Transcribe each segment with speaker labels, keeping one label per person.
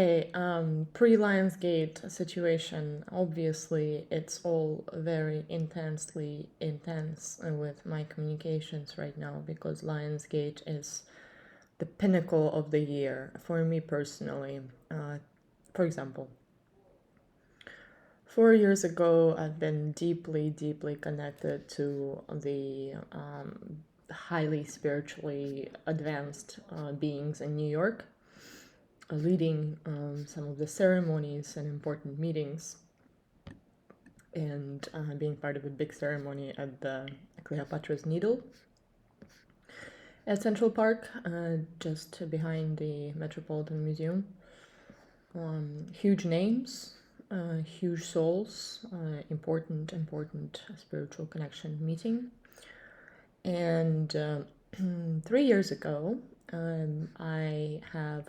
Speaker 1: Hey, pre-Lionsgate situation, obviously it's all very intensely intense with my communications right now because Lionsgate is the pinnacle of the year for me personally. For example, 4 years ago, I've been deeply connected to the highly spiritually advanced beings in New York, leading some of the ceremonies and important meetings, and being part of a big ceremony at the Cleopatra's Needle at Central Park, just behind the Metropolitan Museum. Huge names, huge souls, important spiritual connection meeting. And 3 years ago, I have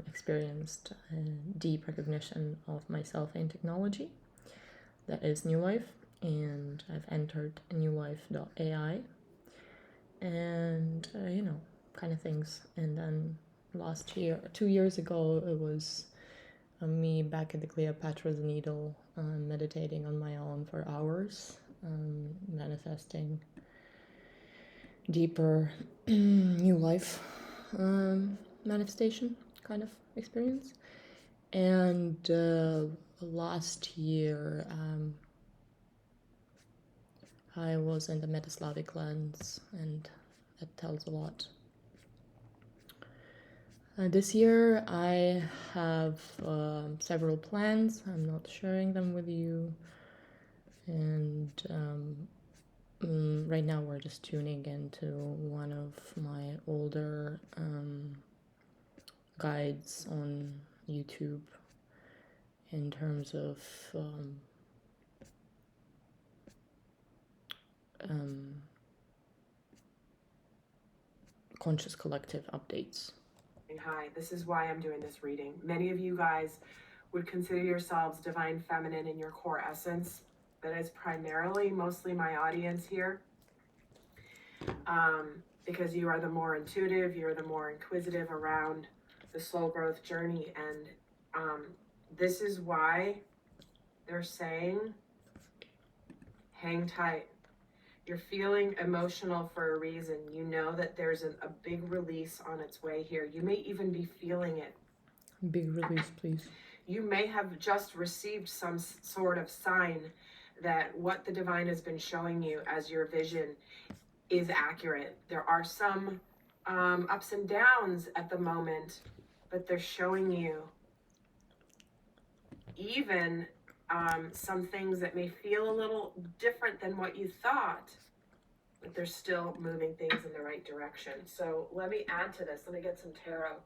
Speaker 1: experienced a deep recognition of myself in technology. That is New Life, and I've entered newlife.ai, and kind of things. And then last year, 2 years ago, it was me back at the Cleopatra's Needle, meditating on my own for hours, manifesting deeper new life manifestation kind of experience. And last year, I was in the Metaslavic lands, and that tells a lot. This year, I have several plans. I'm not sharing them with you. And right now, we're just tuning into one of my older guides on YouTube in terms of conscious collective updates.
Speaker 2: Hi, this is why I'm doing this reading. Many of you guys would consider yourselves divine feminine in your core essence. That is primarily, mostly my audience here. Because you are the more intuitive, you're the more inquisitive around the soul growth journey. And this is why they're saying, hang tight. You're feeling emotional for a reason. You know that there's a big release on its way here. You may even be feeling it.
Speaker 1: Big release, please.
Speaker 2: You may have just received some sort of sign that what the divine has been showing you as your vision is accurate. There are some ups and downs at the moment, but they're showing you even some things that may feel a little different than what you thought, but they're still moving things in the right direction. So let me add to this. Let me get some tarot.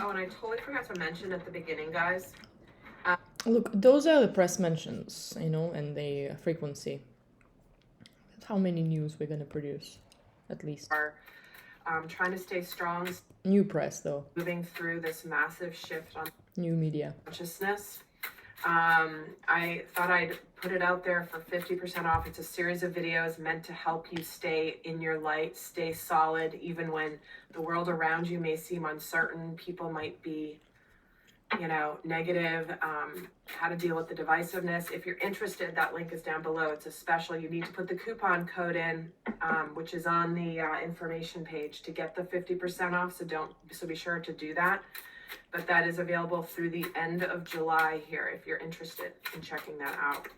Speaker 2: Oh, and I totally forgot to mention at the beginning, guys.
Speaker 1: Look, those are the press mentions, and the frequency. That's how many news we're gonna produce, at least.
Speaker 2: Are trying to stay strong.
Speaker 1: New press, though.
Speaker 2: Moving through this massive shift on
Speaker 1: new media
Speaker 2: consciousness. I thought I'd put it out there for 50% off. It's a series of videos meant to help you stay in your light, stay solid, even when the world around you may seem uncertain. People might be, negative, how to deal with the divisiveness. If you're interested, that link is down below. It's a special. You need to put the coupon code in, which is on the information page to get the 50% off. So be sure to do that. But that is available through the end of July here if you're interested in checking that out.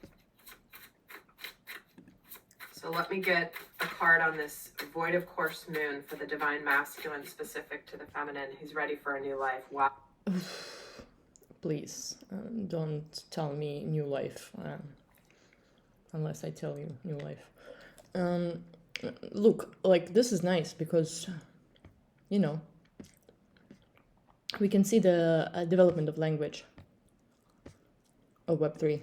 Speaker 2: So let me get a card on this void of course moon for the divine masculine specific to the feminine who's ready for a new life. Wow.
Speaker 1: Please, don't tell me new life, unless I tell you new life. Look, like, this is nice because, we can see the development of language of Web3.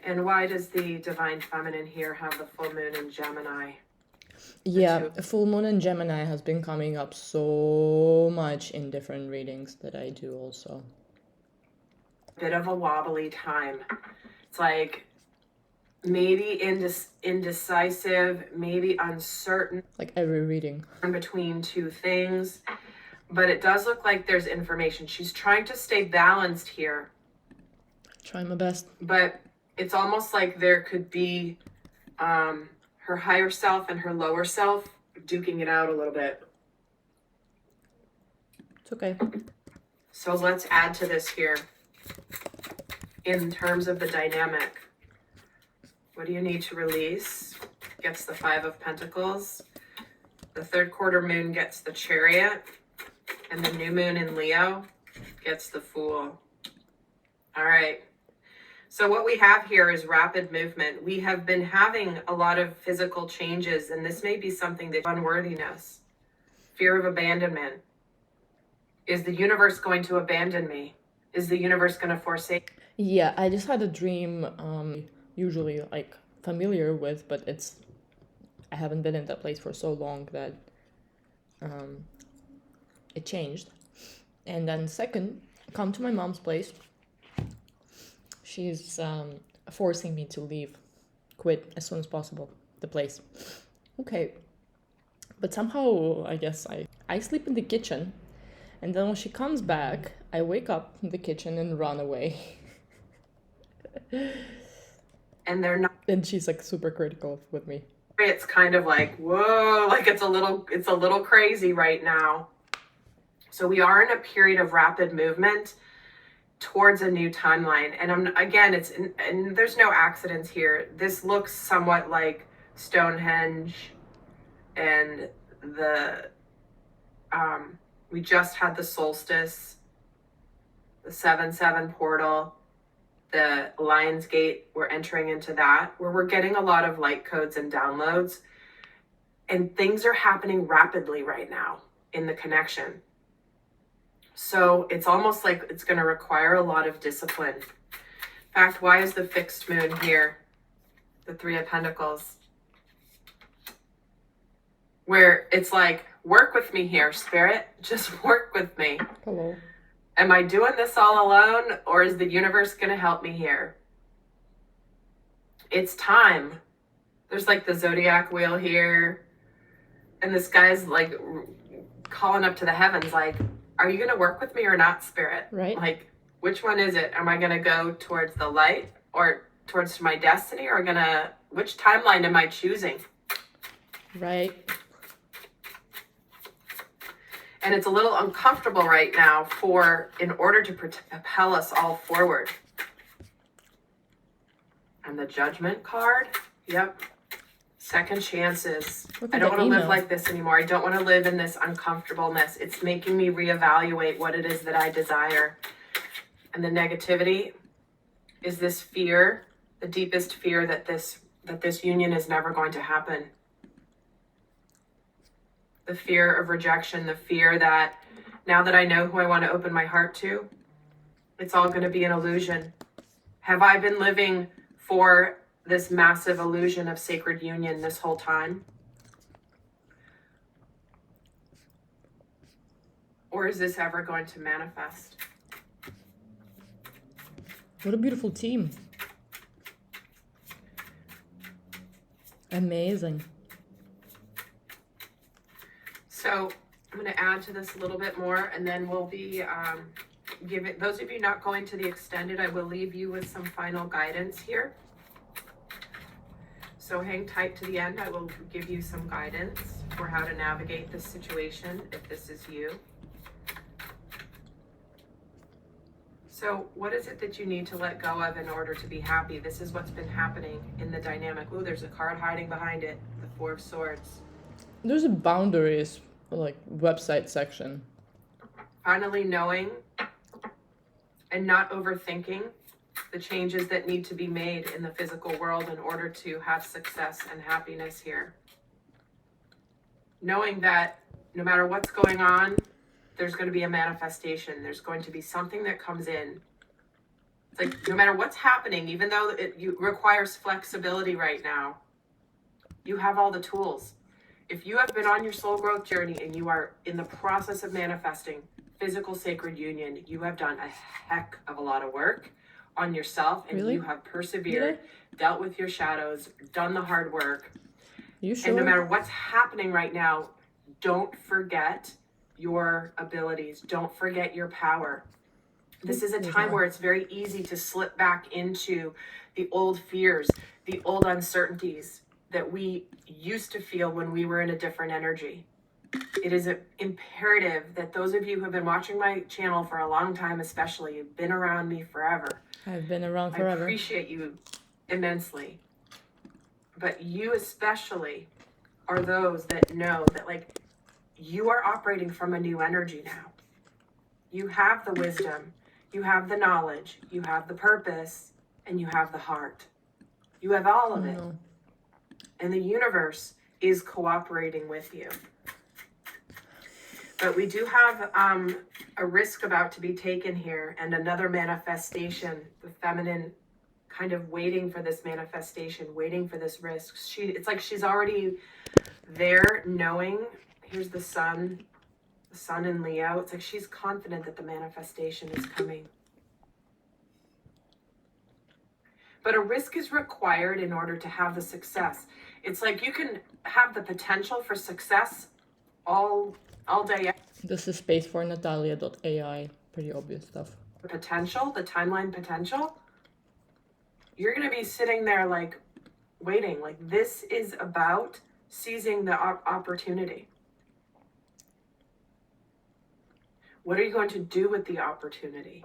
Speaker 2: And why does the divine feminine here have the full moon in Gemini?
Speaker 1: Yeah, full moon in Gemini has been coming up so much in different readings that I do also.
Speaker 2: Bit of a wobbly time. It's like maybe indecisive, maybe uncertain.
Speaker 1: Like every reading.
Speaker 2: Between two things. But it does look like there's information. She's trying to stay balanced here.
Speaker 1: Try my best.
Speaker 2: But it's almost like there could be her higher self and her lower self duking it out a little bit.
Speaker 1: It's okay.
Speaker 2: So let's add to this here in terms of the dynamic. What do you need to release? Gets the Five of Pentacles. The third quarter moon gets the Chariot. And the new moon in Leo gets the Fool. All right. So what we have here is rapid movement. We have been having a lot of physical changes, and this may be something that unworthiness, fear of abandonment. Is the universe going to abandon me? Is the universe going to forsake?
Speaker 1: Yeah, I just had a dream, usually like familiar with, but I haven't been in that place for so long that it changed. And then second, come to my mom's place. She's forcing me to leave, quit as soon as possible, the place. Okay. But somehow, I guess I sleep in the kitchen. And then when she comes back, I wake up in the kitchen and run away.
Speaker 2: And they're not.
Speaker 1: And she's like super critical with me.
Speaker 2: It's kind of like, whoa, like it's a little crazy right now. So we are in a period of rapid movement towards a new timeline. And and there's no accidents here. This looks somewhat like Stonehenge, and we just had the solstice, the 7/7 portal, the Lion's Gate. We're entering into that, where we're getting a lot of light codes and downloads, and things are happening rapidly right now in the connection. So it's almost like it's going to require a lot of discipline. In fact, why is the fixed moon here? The Three of Pentacles. Where it's like, work with me here, Spirit. Just work with me.
Speaker 1: Hello.
Speaker 2: Am I doing this all alone, or is the universe going to help me here? It's time. There's like the zodiac wheel here. And this guy's like calling up to the heavens like, are you going to work with me or not, Spirit?
Speaker 1: Right.
Speaker 2: Like, which one is it? Am I going to go towards the light or towards my destiny, or which timeline am I choosing?
Speaker 1: Right.
Speaker 2: And it's a little uncomfortable right now in order to propel us all forward. And the Judgment card. Yep. Second chances. I don't want to live like this anymore. I don't want to live in this uncomfortableness. It's making me reevaluate what it is that I desire. And the negativity is this fear, the deepest fear that this union is never going to happen. The fear of rejection, the fear that now that I know who I want to open my heart to, it's all going to be an illusion. Have I been living for this massive illusion of sacred union this whole time? Or is this ever going to manifest?
Speaker 1: What a beautiful team. Amazing.
Speaker 2: So I'm going to add to this a little bit more, and then we'll be giving those of you not going to the extended, I will leave you with some final guidance here. So hang tight to the end. I will give you some guidance for how to navigate this situation if this is you. So what is it that you need to let go of in order to be happy? This is what's been happening in the dynamic. Oh, there's a card hiding behind it. The Four of Swords.
Speaker 1: There's a boundaries, like website section.
Speaker 2: Finally knowing and not overthinking the changes that need to be made in the physical world in order to have success and happiness here. Knowing that no matter what's going on, there's going to be a manifestation. There's going to be something that comes in. It's like no matter what's happening, even though it requires flexibility right now, you have all the tools. If you have been on your soul growth journey and you are in the process of manifesting physical sacred union, you have done a heck of a lot of work on yourself, and
Speaker 1: Really?
Speaker 2: you have persevered, dealt with your shadows, done the hard work.
Speaker 1: You sure?
Speaker 2: And no matter what's happening right now, don't forget your abilities. Don't forget your power. This is a time where it's very easy to slip back into the old fears, the old uncertainties that we used to feel when we were in a different energy. It is imperative that those of you who have been watching my channel for a long time, especially, you've been around me forever.
Speaker 1: I've been around
Speaker 2: I
Speaker 1: forever.
Speaker 2: appreciate you immensely. But you especially are those that know that, like, you are operating from a new energy now. You have the wisdom, you have the knowledge, you have the purpose, and you have the heart. You have all of it.
Speaker 1: No.
Speaker 2: And the universe is cooperating with you. But we do have a risk about to be taken here, and another manifestation, the feminine kind of waiting for this manifestation, waiting for this risk. It's like she's already there knowing. Here's the sun in Leo. It's like she's confident that the manifestation is coming. But a risk is required in order to have the success. It's like you can have the potential for success all day.
Speaker 1: This is space for Natalia.ai. Pretty obvious stuff.
Speaker 2: The potential, the timeline potential, you're going to be sitting there like waiting. Like, this is about seizing the opportunity. What are you going to do with the opportunity?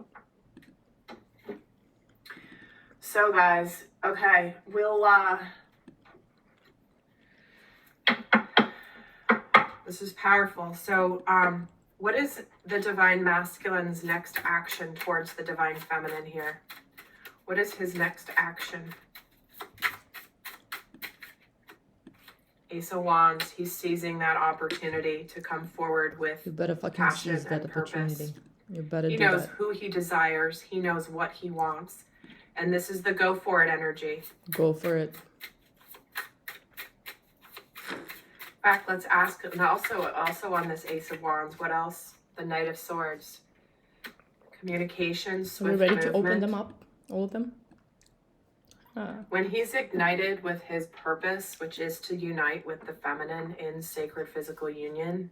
Speaker 2: So guys, okay, we'll this is powerful. So what is the divine masculine's next action towards the divine feminine here? What is his next action? Ace of Wands, he's seizing that opportunity to come forward with
Speaker 1: You better fucking
Speaker 2: passion
Speaker 1: seize that
Speaker 2: and purpose.
Speaker 1: opportunity. You better
Speaker 2: He
Speaker 1: do
Speaker 2: knows
Speaker 1: that.
Speaker 2: who he desires. He knows what he wants. And this is the go for it energy.
Speaker 1: Go for it.
Speaker 2: In fact, let's ask, and also on this Ace of Wands, what else? The Knight of Swords. Communication,
Speaker 1: Are we
Speaker 2: swift
Speaker 1: ready
Speaker 2: movement.
Speaker 1: to open them up? All of them?
Speaker 2: When he's ignited with his purpose, which is to unite with the feminine in sacred physical union,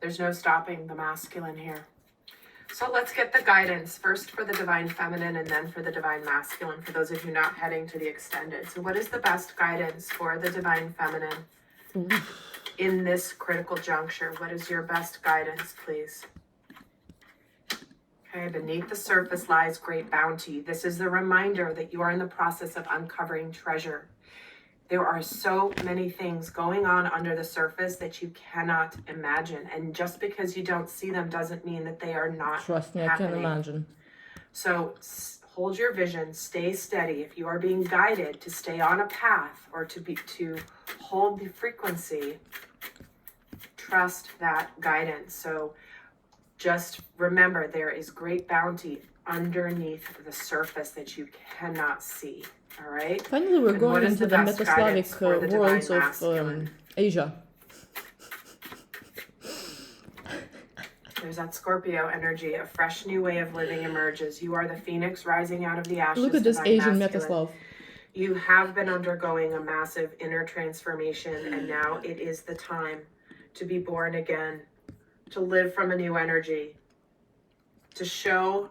Speaker 2: there's no stopping the masculine here. So let's get the guidance first for the divine feminine and then for the divine masculine, for those of you not heading to the extended. So what is the best guidance for the divine feminine in this critical juncture? What is your best guidance, please? Okay, beneath the surface lies great bounty. This is the reminder that you are in the process of uncovering treasure. There are so many things going on under the surface that you cannot imagine. And just because you don't see them doesn't mean that they are not
Speaker 1: Trust me,
Speaker 2: happening.
Speaker 1: I can imagine.
Speaker 2: So hold your vision, stay steady. If you are being guided to stay on a path or to hold the frequency, trust that guidance. So just remember, there is great bounty underneath the surface that you cannot see. All right.
Speaker 1: Finally, we're
Speaker 2: And what
Speaker 1: going
Speaker 2: is
Speaker 1: into
Speaker 2: the
Speaker 1: the
Speaker 2: best guidance for the
Speaker 1: Metaslavic
Speaker 2: divine
Speaker 1: worlds of
Speaker 2: masculine?
Speaker 1: Asia.
Speaker 2: There's that Scorpio energy. A fresh new way of living emerges. You are the phoenix rising out of the ashes.
Speaker 1: Look at this
Speaker 2: divine
Speaker 1: Asian
Speaker 2: masculine.
Speaker 1: Metaslav.
Speaker 2: You have been undergoing a massive inner transformation, and now it is the time to be born again, to live from a new energy, to show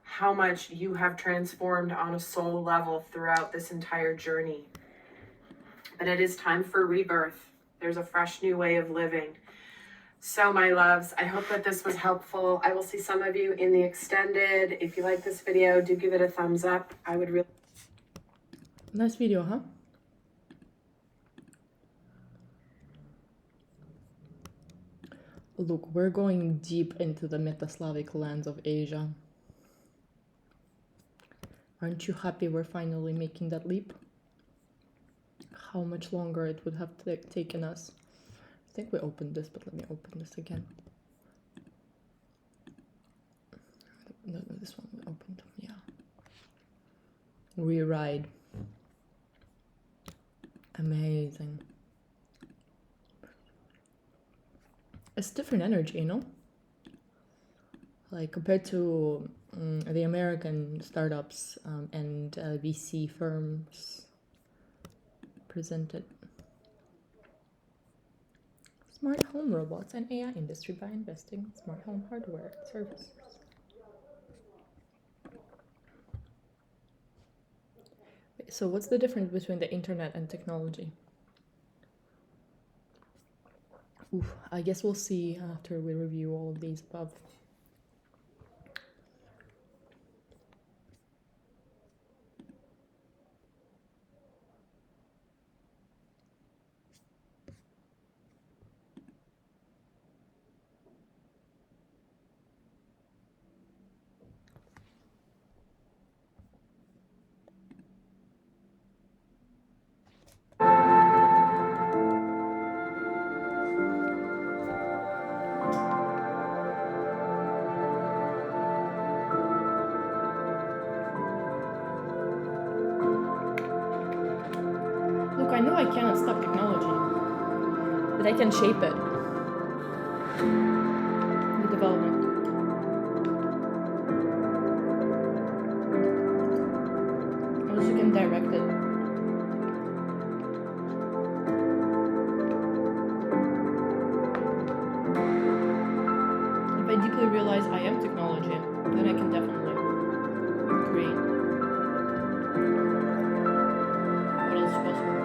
Speaker 2: how much you have transformed on a soul level throughout this entire journey. But it is time for rebirth. There's a fresh new way of living. So my loves, I hope that this was helpful. I will see some of you in the extended. If you like this video, do give it a thumbs up. I would really...
Speaker 1: Nice video, huh? Look, we're going deep into the Metaslavic lands of Asia. Aren't you happy we're finally making that leap? How much longer it would have taken us. I think we opened this, but let me open this again. No, this one we opened, yeah. Re-ride. Amazing. It's different energy, you know? Like compared to the American startups and VC firms presented. Smart home robots and AI industry by investing in smart home hardware and services. So what's the difference between the internet and technology? Oof, I guess we'll see after we review all of these above. Look, I know I cannot stop technology, but I can shape it. The development. I also can direct it. If I deeply realize I am technology, then I can definitely create. What else is possible?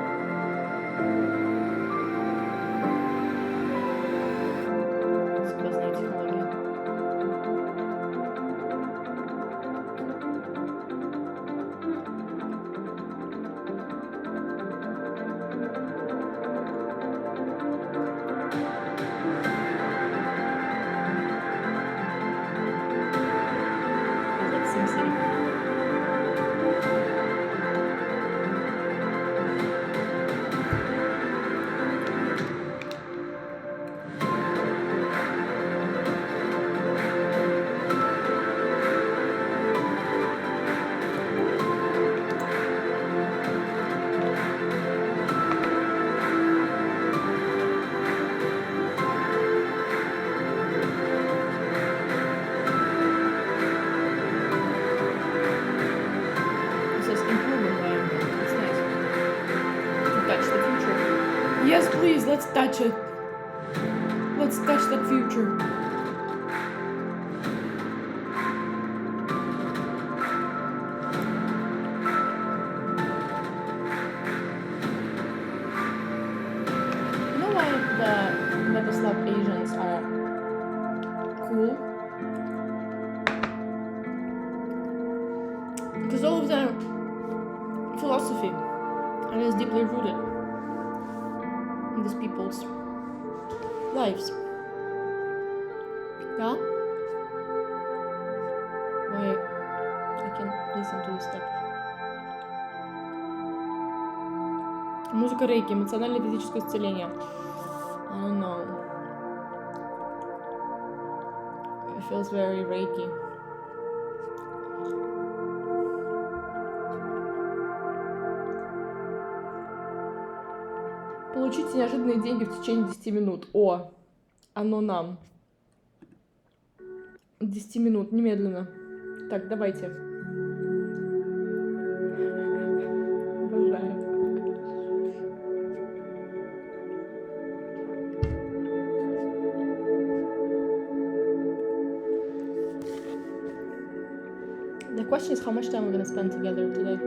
Speaker 1: Сквозная технология. Like SimCity. It says improve environment. It's nice. To touch the future. Yes, please, let's touch it. Let's touch that future. You know why the Metaslav Asians are cool? Because all of their philosophy and is deeply rooted in these people's lives. Yeah? Wait, I can listen to this stuff. Музыка рейки, эмоциональное физическое исцеление. I don't know. It feels very reiki. Получите неожиданные деньги в течение 10 минут. О, оно нам. 10 минут, немедленно. Так, давайте. Обожаю. The question is how much time we're gonna spend together today.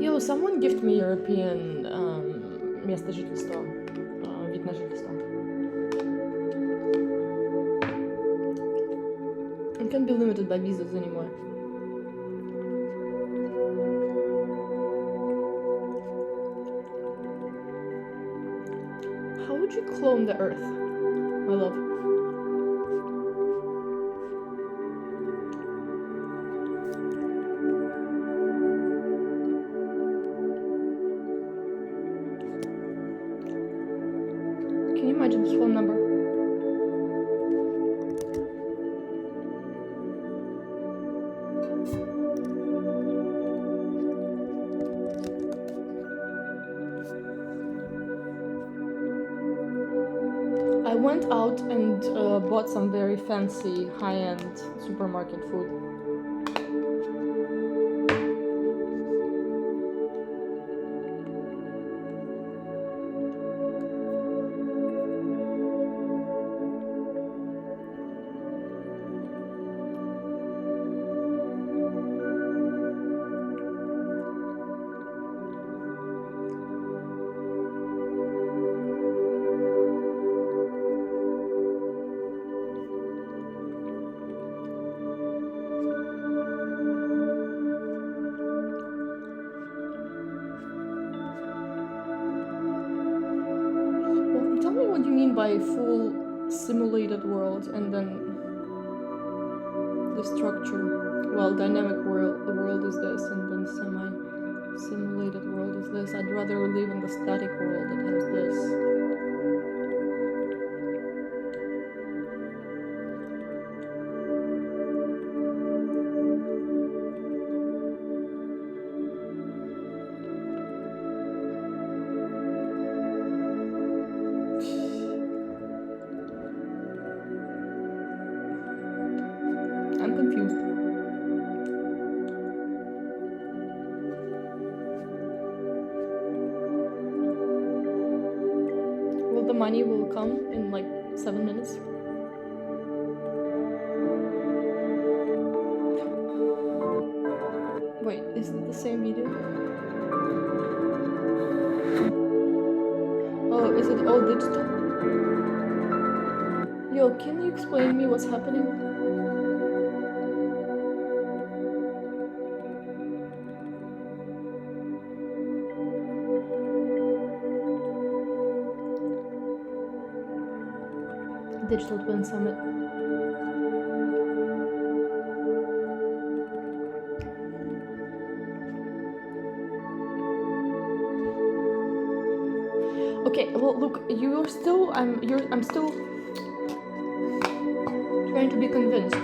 Speaker 1: Yo, someone gift me European место жительства, вид на жительство. It can't be limited by visas anymore. How would you clone the Earth, my love? Can you imagine his phone number? bought some very fancy high-end supermarket food. Well, tell me what you mean by full simulated world and then the structure. Well, dynamic world is this, and then semi-simulated world is this. I'd rather live in the static world that has this. I'm confused. Well, the money will come in like 7 minutes. Wait, is it the same video? Oh, is it all digital? Yo, can you explain me what's happening? Digital Twin Summit. Okay, well, look, I'm still trying to be convinced.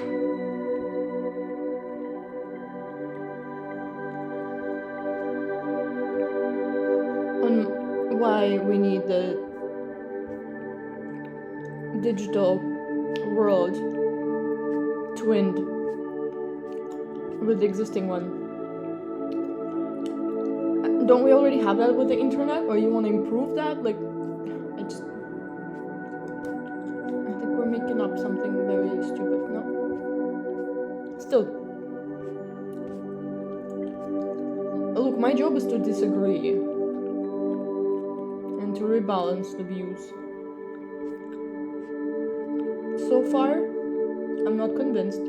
Speaker 1: On why we need the digital world twinned with the existing one. Don't we already have that with the internet, or you want to improve that? Like, I think we're making up something very stupid, no? Still. Look, my job is to disagree and to rebalance the views. So far, I'm not convinced.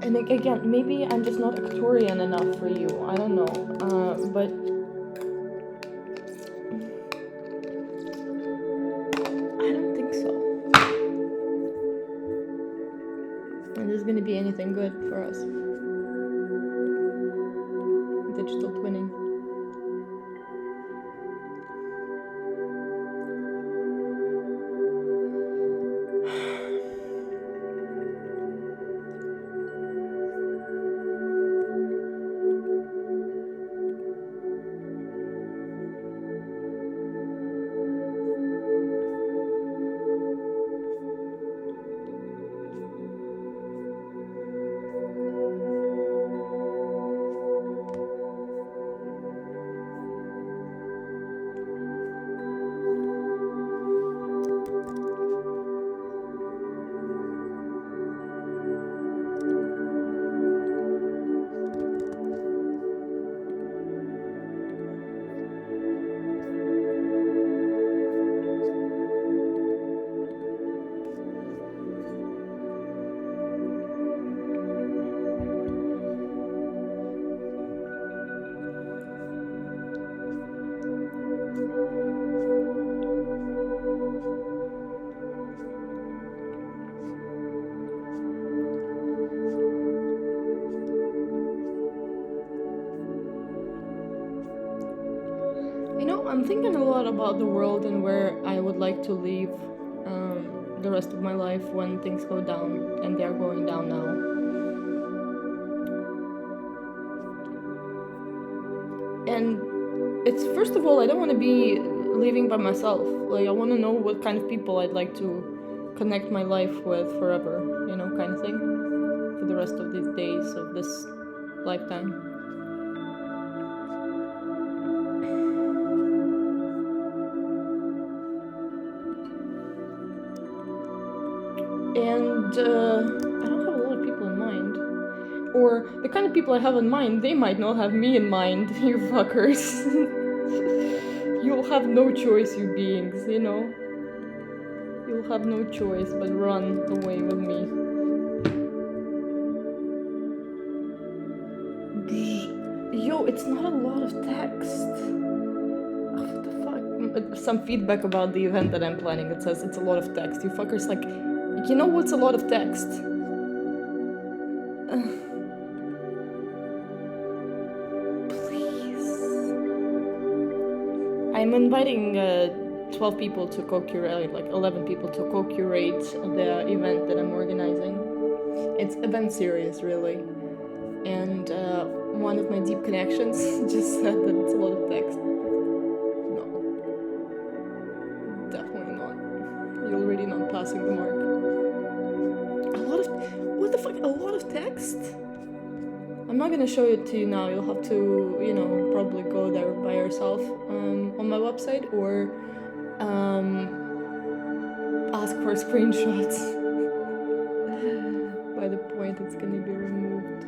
Speaker 1: And again, maybe I'm just not Arcturian enough for you. I don't know. But I don't think so. And this is gonna be anything good for us. Digital twinning. You know, I'm thinking a lot about the world and where I would like to live the rest of my life when things go down, and they're going down now. And it's, first of all, I don't want to be living by myself. Like, I want to know what kind of people I'd like to connect my life with forever, you know, kind of thing, for the rest of these days of this lifetime. And I don't have a lot of people in mind. Or the kind of people I have in mind, they might not have me in mind, you fuckers. You'll have no choice, you beings, you know? You'll have no choice but run away with me. Yo, it's not a lot of text. What the fuck? Some feedback about the event that I'm planning. It says it's a lot of text. You fuckers, like, you know what's a lot of text? Please. I'm inviting 12 people to co-curate, like 11 people to co-curate the event that I'm organizing. It's event series, really. And one of my deep connections just said that it's a lot of text. No. Definitely not. You're already not passing the mark. A lot of... What the fuck? A lot of text? I'm not gonna show it to you now. You'll have to, you know, probably go there by yourself on my website, or ask for screenshots. By the point it's gonna be removed.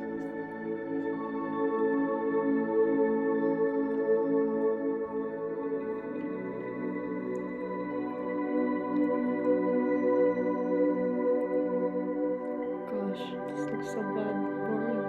Speaker 1: Gosh, this looks so bad. Boring.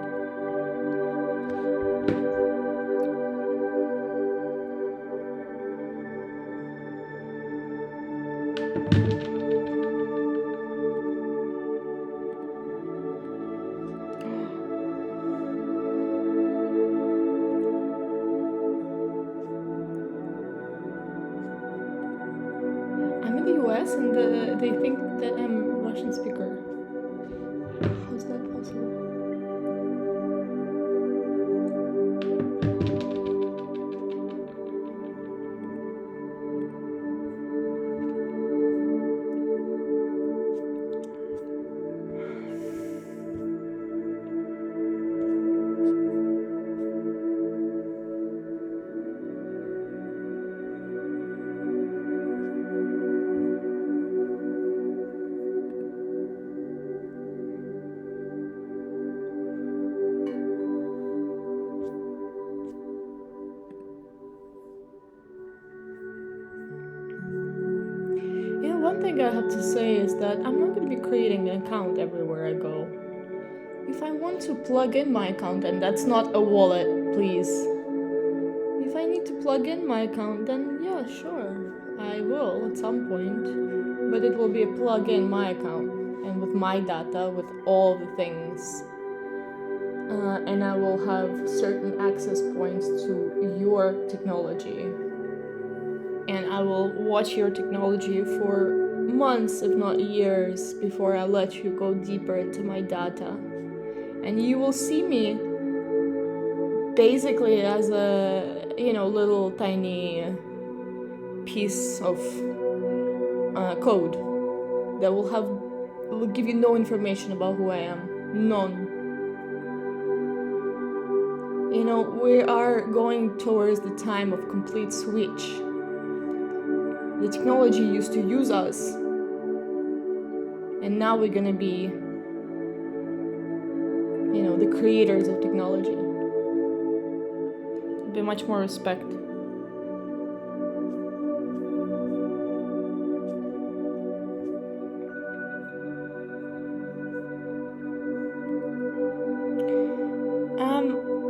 Speaker 1: I'm in the US and they think that I'm a Russian speaker. How's that possible? One thing I have to say is that I'm not going to be creating an account everywhere I go. If I want to plug in my account, and that's not a wallet, please. If I need to plug in my account, then yeah, sure, I will at some point. But it will be a plug in my account, and with my data, with all the things. And I will have certain access points to your technology. And I will watch your technology for months, if not years, before I let you go deeper into my data. And you will see me basically as a, little tiny piece of code that will give you no information about who I am. None. We are going towards the time of complete switch. The technology used to use us, and now we're gonna be, the creators of technology. Be much more respect.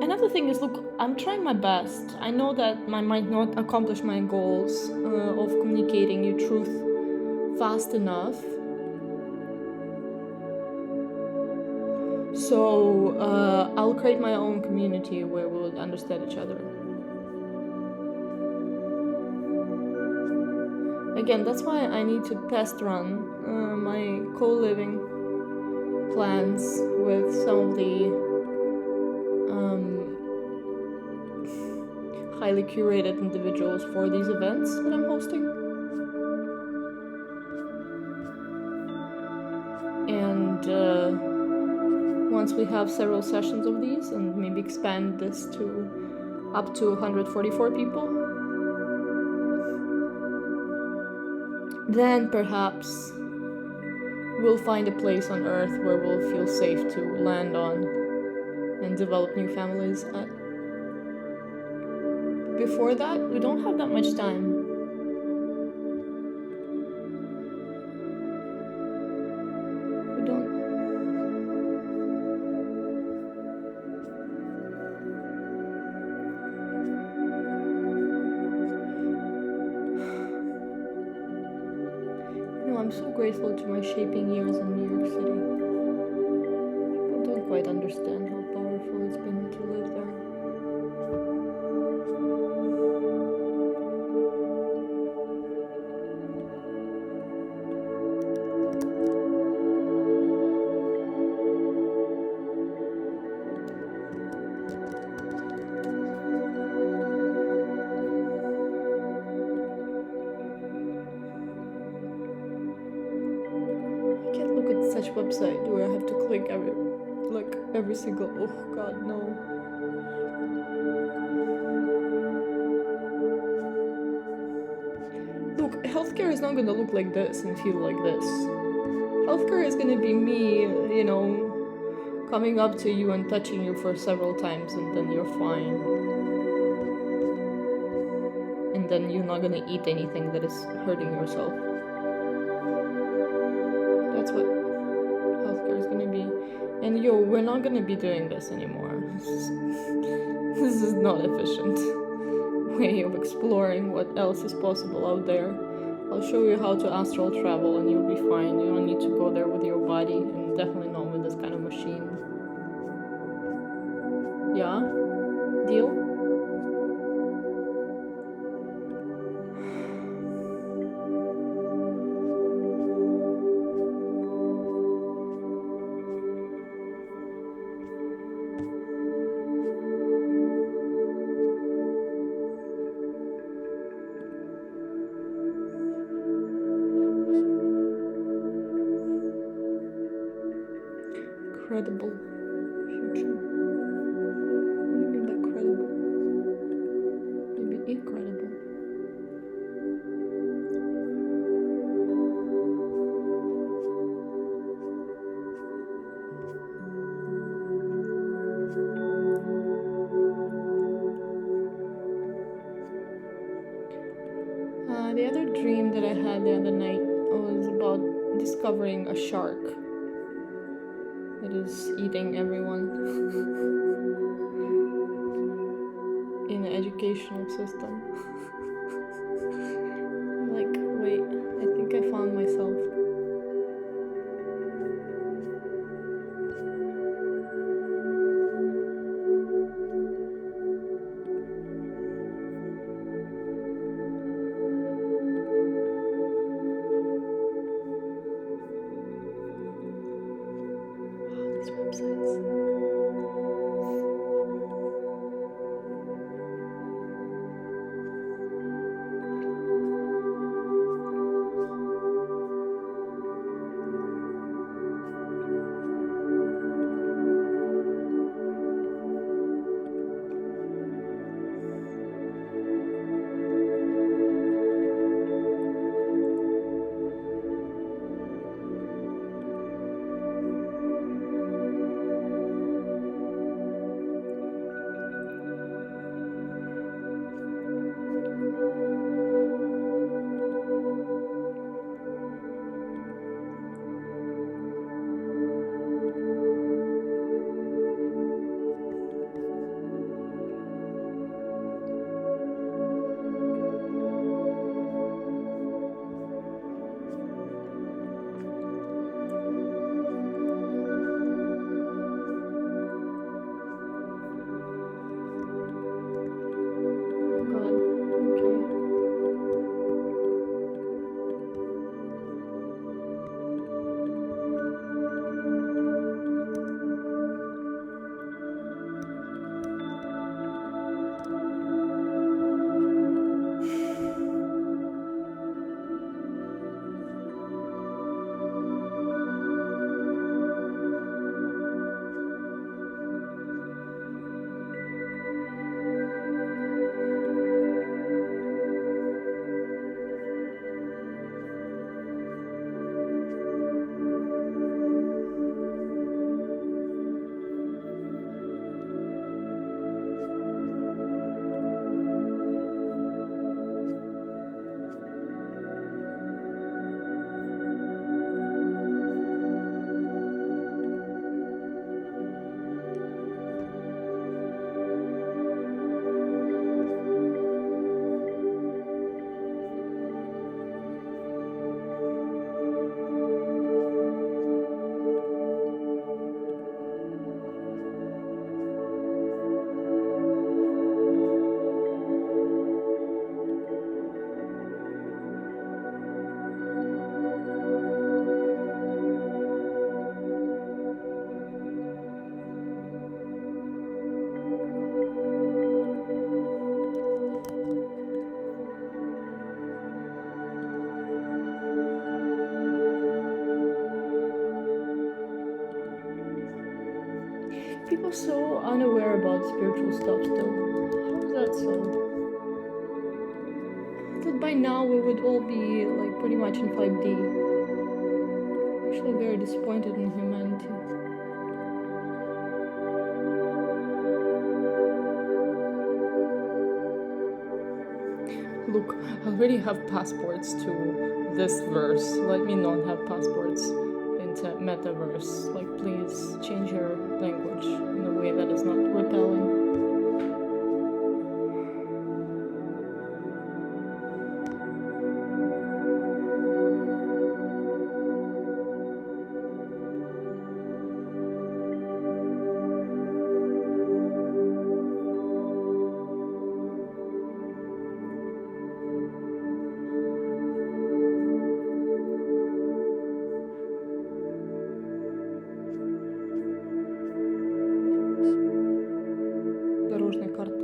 Speaker 1: Another thing is, look, I'm trying my best. I know that I might not accomplish my goals of communicating you truth fast enough. So I'll create my own community where we'll understand each other. Again, that's why I need to test run my co-living plans with some of the highly curated individuals for these events that I'm hosting. And once we have several sessions of these and maybe expand this to up to 144 people, then perhaps we'll find a place on Earth where we'll feel safe to land on and develop new families at. Before that, we don't have that much time. We don't. I'm so grateful to my shaping years in New York City. People don't quite understand how powerful it's been to live there. Website where I have to click every single, oh god, no. Look, healthcare is not gonna look like this and feel like this. Healthcare is gonna be me, coming up to you and touching you for several times and then you're fine. And then you're not gonna eat anything that is hurting yourself. That's what healthcare is gonna be. And we're not gonna be doing this anymore. This is not efficient way of exploring what else is possible out there. I'll show you how to astral travel and you'll be fine. You don't need to go there with your body, and definitely not with this kind of machine. Yeah? Deal? Credible future. What do you mean by credible? Maybe incredible. The other dream that I had the other night was about discovering a shark that is eating everyone in the educational system. Like, wait, I think I found myself. so unaware about spiritual stuff still? How is that so? I thought by now we would all be like pretty much in 5D. Actually very disappointed in humanity. Look, I already have passports to this verse. Let me not have passports into metaverse. Like, please change your language in a way that is not repelling. Дорожная карта.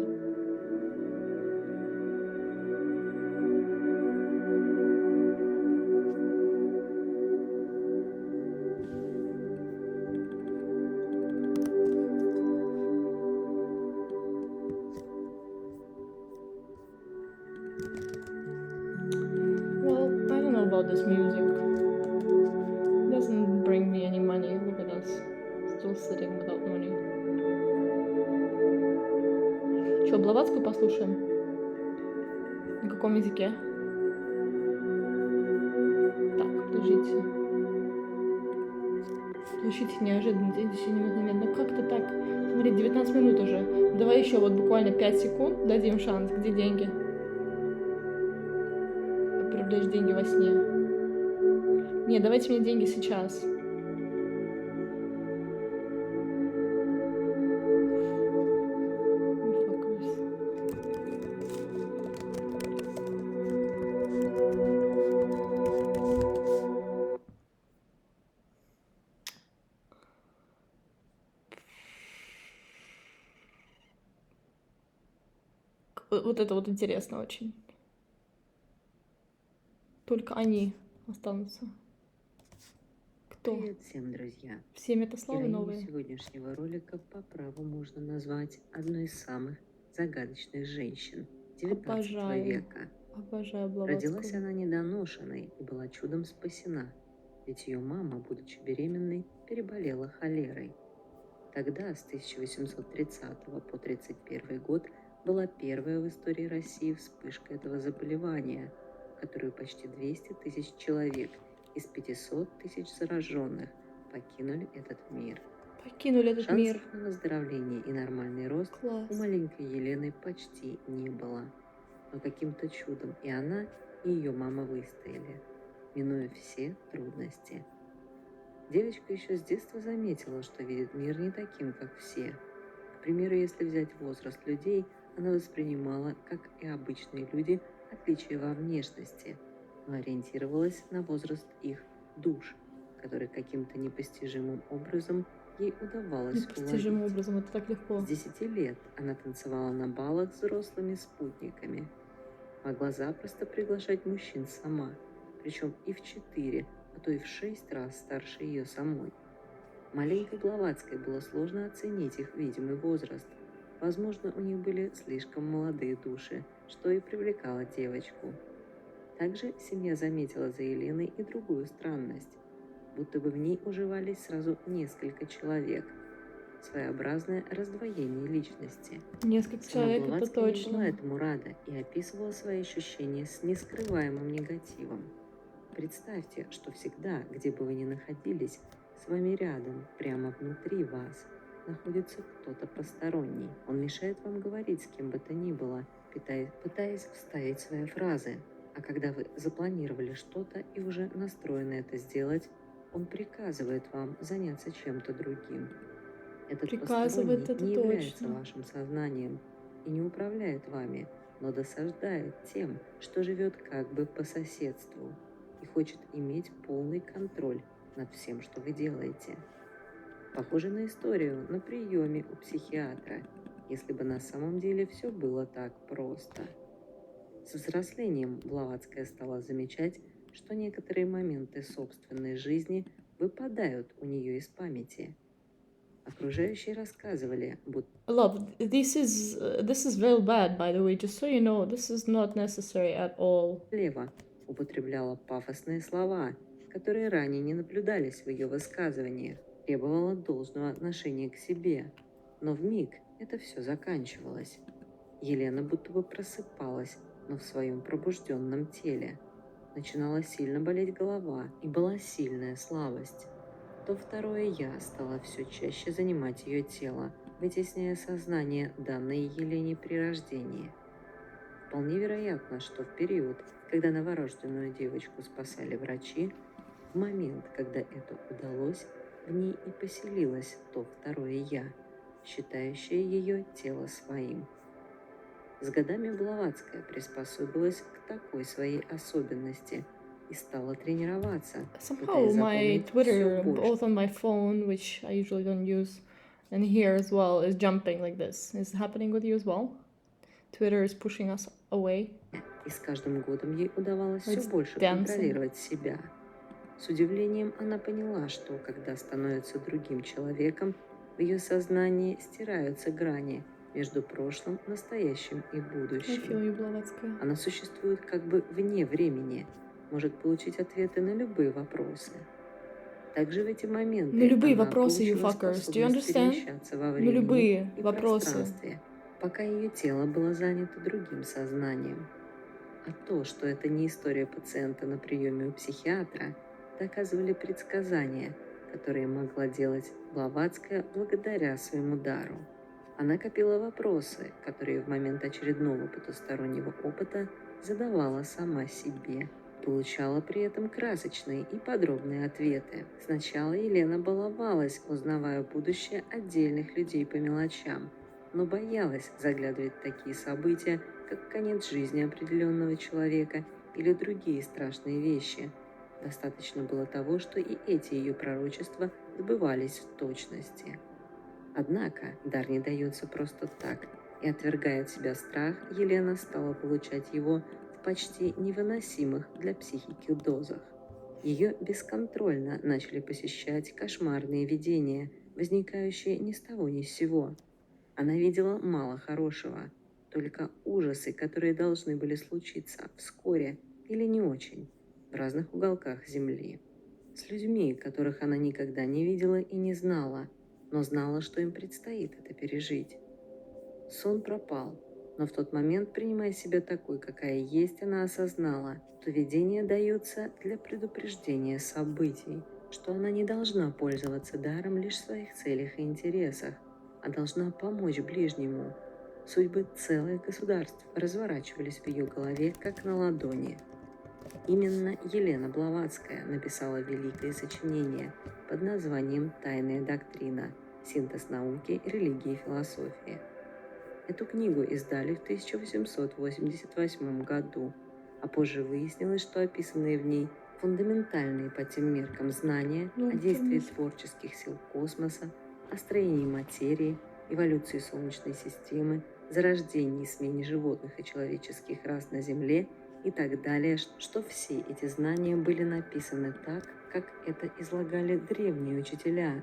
Speaker 1: Well, I don't know about this music. It doesn't bring me any money. Look at us. Still sitting without money. Чё, Блаватскую послушаем? На каком языке? Так, подождите. Звучит неожиданно, здесь немедленно. Ну как-то так. Смотри, 19 минут уже. Давай еще вот буквально 5 секунд дадим шанс. Где деньги? Привлечь деньги во сне. Не, давайте мне деньги сейчас. Вот это вот интересно очень. Только они останутся. Кто?
Speaker 3: Привет всем, друзья!
Speaker 1: Все метаславы
Speaker 3: Героиню
Speaker 1: новые.
Speaker 3: сегодняшнего ролика по праву можно назвать одной из самых загадочных женщин 19
Speaker 1: Обожаю.
Speaker 3: века.
Speaker 1: Обожаю Блаватскую.
Speaker 3: Родилась она недоношенной и была чудом спасена, ведь ее мама, будучи беременной, переболела холерой. Тогда, с 1830 по 31 год, была первая в истории России вспышка этого заболевания, в которую почти 200 тысяч человек из 500 тысяч зараженных покинули этот мир.
Speaker 1: Покинули этот мир.
Speaker 3: Шансов на выздоровление и нормальный рост
Speaker 1: Класс.
Speaker 3: у маленькой Елены почти не было. Но каким-то чудом и она, и ее мама выстояли, минуя все трудности. Девочка еще с детства заметила, что видит мир не таким, как все. К примеру, если взять возраст людей, она воспринимала, как и обычные люди, отличия во внешности, но ориентировалась на возраст их душ, который каким-то непостижимым образом ей удавалось
Speaker 1: Непостижимым
Speaker 3: уловить.
Speaker 1: образом, это так легко.
Speaker 3: С 10 лет она танцевала на балах с взрослыми спутниками. Могла запросто приглашать мужчин сама, причем и в 4, а то и в 6 раз старше ее самой. Маленькой Блаватской было сложно оценить их видимый возраст. Возможно, у них были слишком молодые души, что и привлекало девочку. Также семья заметила за Еленой и другую странность, будто бы в ней уживались сразу несколько человек. Своеобразное раздвоение личности.
Speaker 1: Несколько
Speaker 3: Сама
Speaker 1: человек, это
Speaker 3: Блаватская не была
Speaker 1: точно.
Speaker 3: этому рада и описывала свои ощущения с нескрываемым негативом. Представьте, что всегда, где бы вы ни находились, с вами рядом, прямо внутри вас, находится кто-то посторонний. Он мешает вам говорить с кем бы то ни было, пытаясь вставить свои фразы. А когда вы запланировали что-то и уже настроены это сделать, он приказывает вам заняться чем-то другим. Этот
Speaker 1: Приказывает,
Speaker 3: посторонний
Speaker 1: это
Speaker 3: не является
Speaker 1: точно.
Speaker 3: вашим сознанием и не управляет вами, но досаждает тем, что живет как бы по соседству и хочет иметь полный контроль над всем, что вы делаете. Похоже на историю на приеме у психиатра, если бы на самом деле все было так просто. С взрослением Блаватская стала замечать, что некоторые моменты собственной жизни выпадают у нее из памяти. Окружающие рассказывали, будто
Speaker 1: Love, this is very bad, by the way. Just so you know, this is not necessary at all.
Speaker 3: Лева употребляла пафосные слова, которые ранее не наблюдались в ее высказываниях, требовала должного отношения к себе. Но вмиг это все заканчивалось. Елена будто бы просыпалась, но в своем пробужденном теле. Начинала сильно болеть голова, и была сильная слабость. То второе «я» стало все чаще занимать ее тело, вытесняя сознание, данное Елене при рождении. Вполне вероятно, что в период, когда новорожденную девочку спасали врачи, в момент, когда это удалось, в ней и поселилось то второе «я», считающее ее тело своим. С годами Блаватская приспособилась к такой своей особенности и стала тренироваться,
Speaker 1: Somehow
Speaker 3: пытаясь
Speaker 1: my
Speaker 3: запомнить все
Speaker 1: Twitter,
Speaker 3: больше.
Speaker 1: both on my phone, which I usually don't use, and here as well, is jumping like this. Is it happening with you as well? Twitter is pushing us away.
Speaker 3: И с каждым годом ей удавалось все
Speaker 1: It's
Speaker 3: больше
Speaker 1: dancing.
Speaker 3: контролировать себя. С удивлением она поняла, что когда становится другим человеком, в ее сознании стираются грани между прошлым, настоящим и
Speaker 1: I feel
Speaker 3: будущим.
Speaker 1: you, Blavatsky.
Speaker 3: Она существует как бы вне времени, может получить ответы на любые вопросы. Также в эти моменты
Speaker 1: На любые
Speaker 3: она
Speaker 1: вопросы, you
Speaker 3: получила
Speaker 1: fuckers. Do you
Speaker 3: способность
Speaker 1: understand?
Speaker 3: перемещаться во
Speaker 1: На
Speaker 3: времени
Speaker 1: любые
Speaker 3: и
Speaker 1: вопросы.
Speaker 3: пространстве, пока ее тело было занято другим сознанием. А то, что это не история пациента на приеме у психиатра, доказывали предсказания, которые могла делать Блаватская благодаря своему дару. Она копила вопросы, которые в момент очередного потустороннего опыта задавала сама себе. Получала при этом красочные и подробные ответы. Сначала Елена баловалась, узнавая будущее отдельных людей по мелочам, но боялась заглядывать в такие события, как конец жизни определенного человека или другие страшные вещи. Достаточно было того, что и эти ее пророчества сбывались в точности. Однако дар не дается просто так, и, отвергая от себя страх, Елена стала получать его в почти невыносимых для психики дозах. Ее бесконтрольно начали посещать кошмарные видения, возникающие ни с того ни с сего. Она видела мало хорошего, только ужасы, которые должны были случиться вскоре или не очень, в разных уголках Земли. С людьми, которых она никогда не видела и не знала, но знала, что им предстоит это пережить. Сон пропал, но в тот момент, принимая себя такой, какая есть, она осознала, что видения даются для предупреждения событий, что она не должна пользоваться даром лишь в своих целях и интересах, а должна помочь ближнему. Судьбы целых государств разворачивались в ее голове, как на ладони. Именно Елена Блаватская написала великое сочинение под названием «Тайная доктрина. Синтез науки, религии и философии». Эту книгу издали в 1888 году, а позже выяснилось, что описанные в ней фундаментальные по тем меркам знания о действии творческих сил космоса, о строении материи, эволюции Солнечной системы, зарождении и смене животных и человеческих рас на Земле и так далее, что все эти знания были написаны так, как это излагали древние учителя,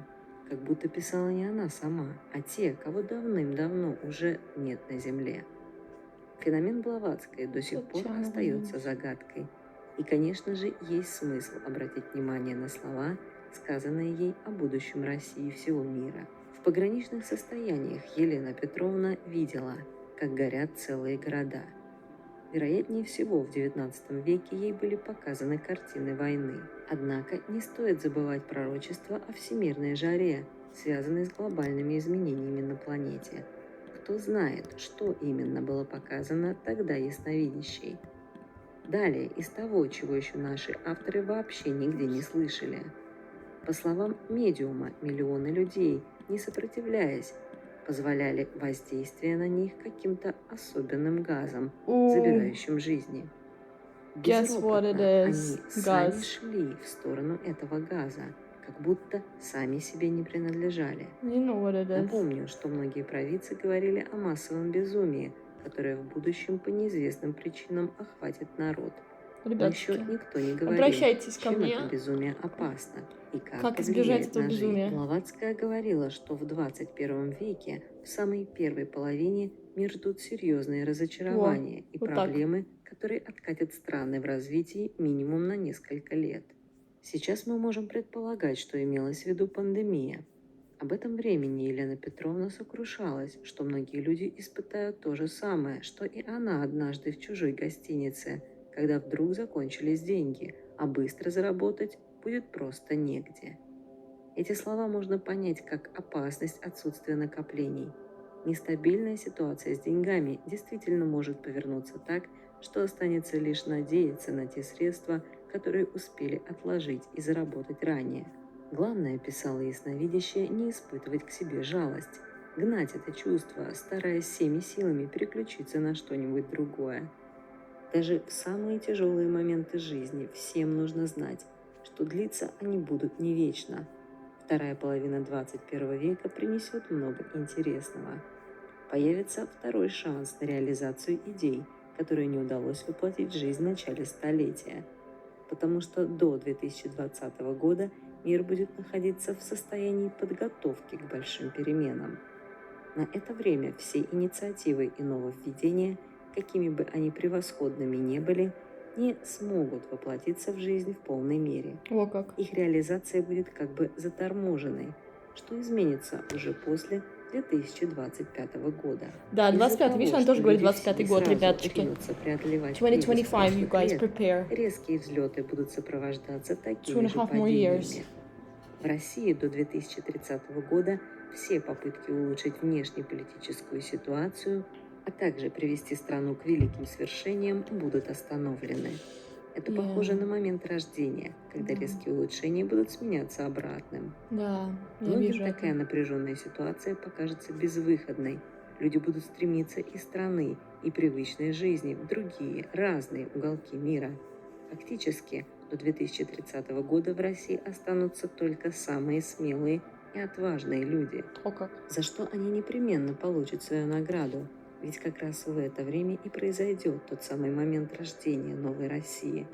Speaker 3: как будто писала не она сама, а те, кого давным-давно уже нет на Земле. Феномен Блаватской до сих пор остается загадкой. И, конечно же, есть смысл обратить внимание на слова, сказанные ей о будущем России и всего мира. В пограничных состояниях Елена Петровна видела, как горят целые города. Вероятнее всего, в XIX веке ей были показаны картины войны. Однако не стоит забывать пророчества о всемирной жаре, связанной с глобальными изменениями на планете. Кто знает, что именно было показано тогда ясновидящей. Далее, из того, чего еще наши авторы вообще нигде не слышали. По словам медиума, миллионы людей, не сопротивляясь, позволяли воздействие на них каким-то особенным газом, забирающим жизни.
Speaker 1: Guess what it
Speaker 3: Безропотно они
Speaker 1: is,
Speaker 3: сами
Speaker 1: guys.
Speaker 3: шли в сторону этого газа, как будто сами себе не принадлежали.
Speaker 1: You know what it is.
Speaker 3: Напомню, что многие провидцы говорили о массовом безумии, которое в будущем по неизвестным причинам охватит народ. Но еще
Speaker 1: Ребятки,
Speaker 3: никто не говорил,
Speaker 1: обращайтесь ко
Speaker 3: чем
Speaker 1: мне.
Speaker 3: это безумие опасно и как
Speaker 1: Как избежать
Speaker 3: повлияет
Speaker 1: этого
Speaker 3: на жизнь.
Speaker 1: безумия?
Speaker 3: Блаватская говорила, что в 21 веке, в самой первой половине, мир ждут серьезные разочарования и
Speaker 1: вот так.
Speaker 3: проблемы, которые откатят страны в развитии минимум на несколько лет. Сейчас мы можем предполагать, что имелась в виду пандемия. Об этом времени Елена Петровна сокрушалась, что многие люди испытают то же самое, что и она однажды в чужой гостинице, когда вдруг закончились деньги, а быстро заработать будет просто негде. Эти слова можно понять как опасность отсутствия накоплений. Нестабильная ситуация с деньгами действительно может повернуться так, что останется лишь надеяться на те средства, которые успели отложить и заработать ранее. Главное, писала ясновидящая, не испытывать к себе жалость, гнать это чувство, стараясь всеми силами переключиться на что-нибудь другое. Даже в самые тяжелые моменты жизни всем нужно знать, что длиться они будут не вечно. Вторая половина 21 века принесет много интересного. Появится второй шанс на реализацию идей, которые не удалось воплотить в жизнь в начале столетия. Потому что до 2020 года мир будет находиться в состоянии подготовки к большим переменам. На это время все инициативы и нововведения, какими бы они превосходными ни были, не смогут воплотиться в жизнь в полной мере.
Speaker 1: О как.
Speaker 3: Их реализация будет как бы заторможенной, что изменится уже после 2025 года.
Speaker 1: Да,
Speaker 3: Из-за
Speaker 1: 25-й,
Speaker 3: того,
Speaker 1: видишь, она
Speaker 3: что
Speaker 1: тоже говорит
Speaker 3: люди
Speaker 1: 25-й
Speaker 3: все
Speaker 1: год,
Speaker 3: сразу
Speaker 1: ребяточки.
Speaker 3: ринутся преодолевать кризис
Speaker 1: 2025, you
Speaker 3: прошлых
Speaker 1: guys,
Speaker 3: лет,
Speaker 1: prepare.
Speaker 3: резкие взлеты будут сопровождаться
Speaker 1: 2
Speaker 3: такими
Speaker 1: and a
Speaker 3: же
Speaker 1: half more years.
Speaker 3: падениями. В России до 2030 года все попытки улучшить внешнеполитическую ситуацию, а также привести страну к великим свершениям, будут остановлены. Это похоже на момент рождения, когда резкие улучшения будут сменяться обратным.
Speaker 1: Да, я
Speaker 3: Многим
Speaker 1: вижу
Speaker 3: такая
Speaker 1: это.
Speaker 3: напряженная ситуация покажется безвыходной. Люди будут стремиться из страны и привычной жизни в другие, разные уголки мира. Фактически, до 2030 года в России останутся только самые смелые и отважные люди,
Speaker 1: О как.
Speaker 3: за что они непременно получат свою награду. Ведь как раз в это время и произойдет тот самый момент рождения новой России,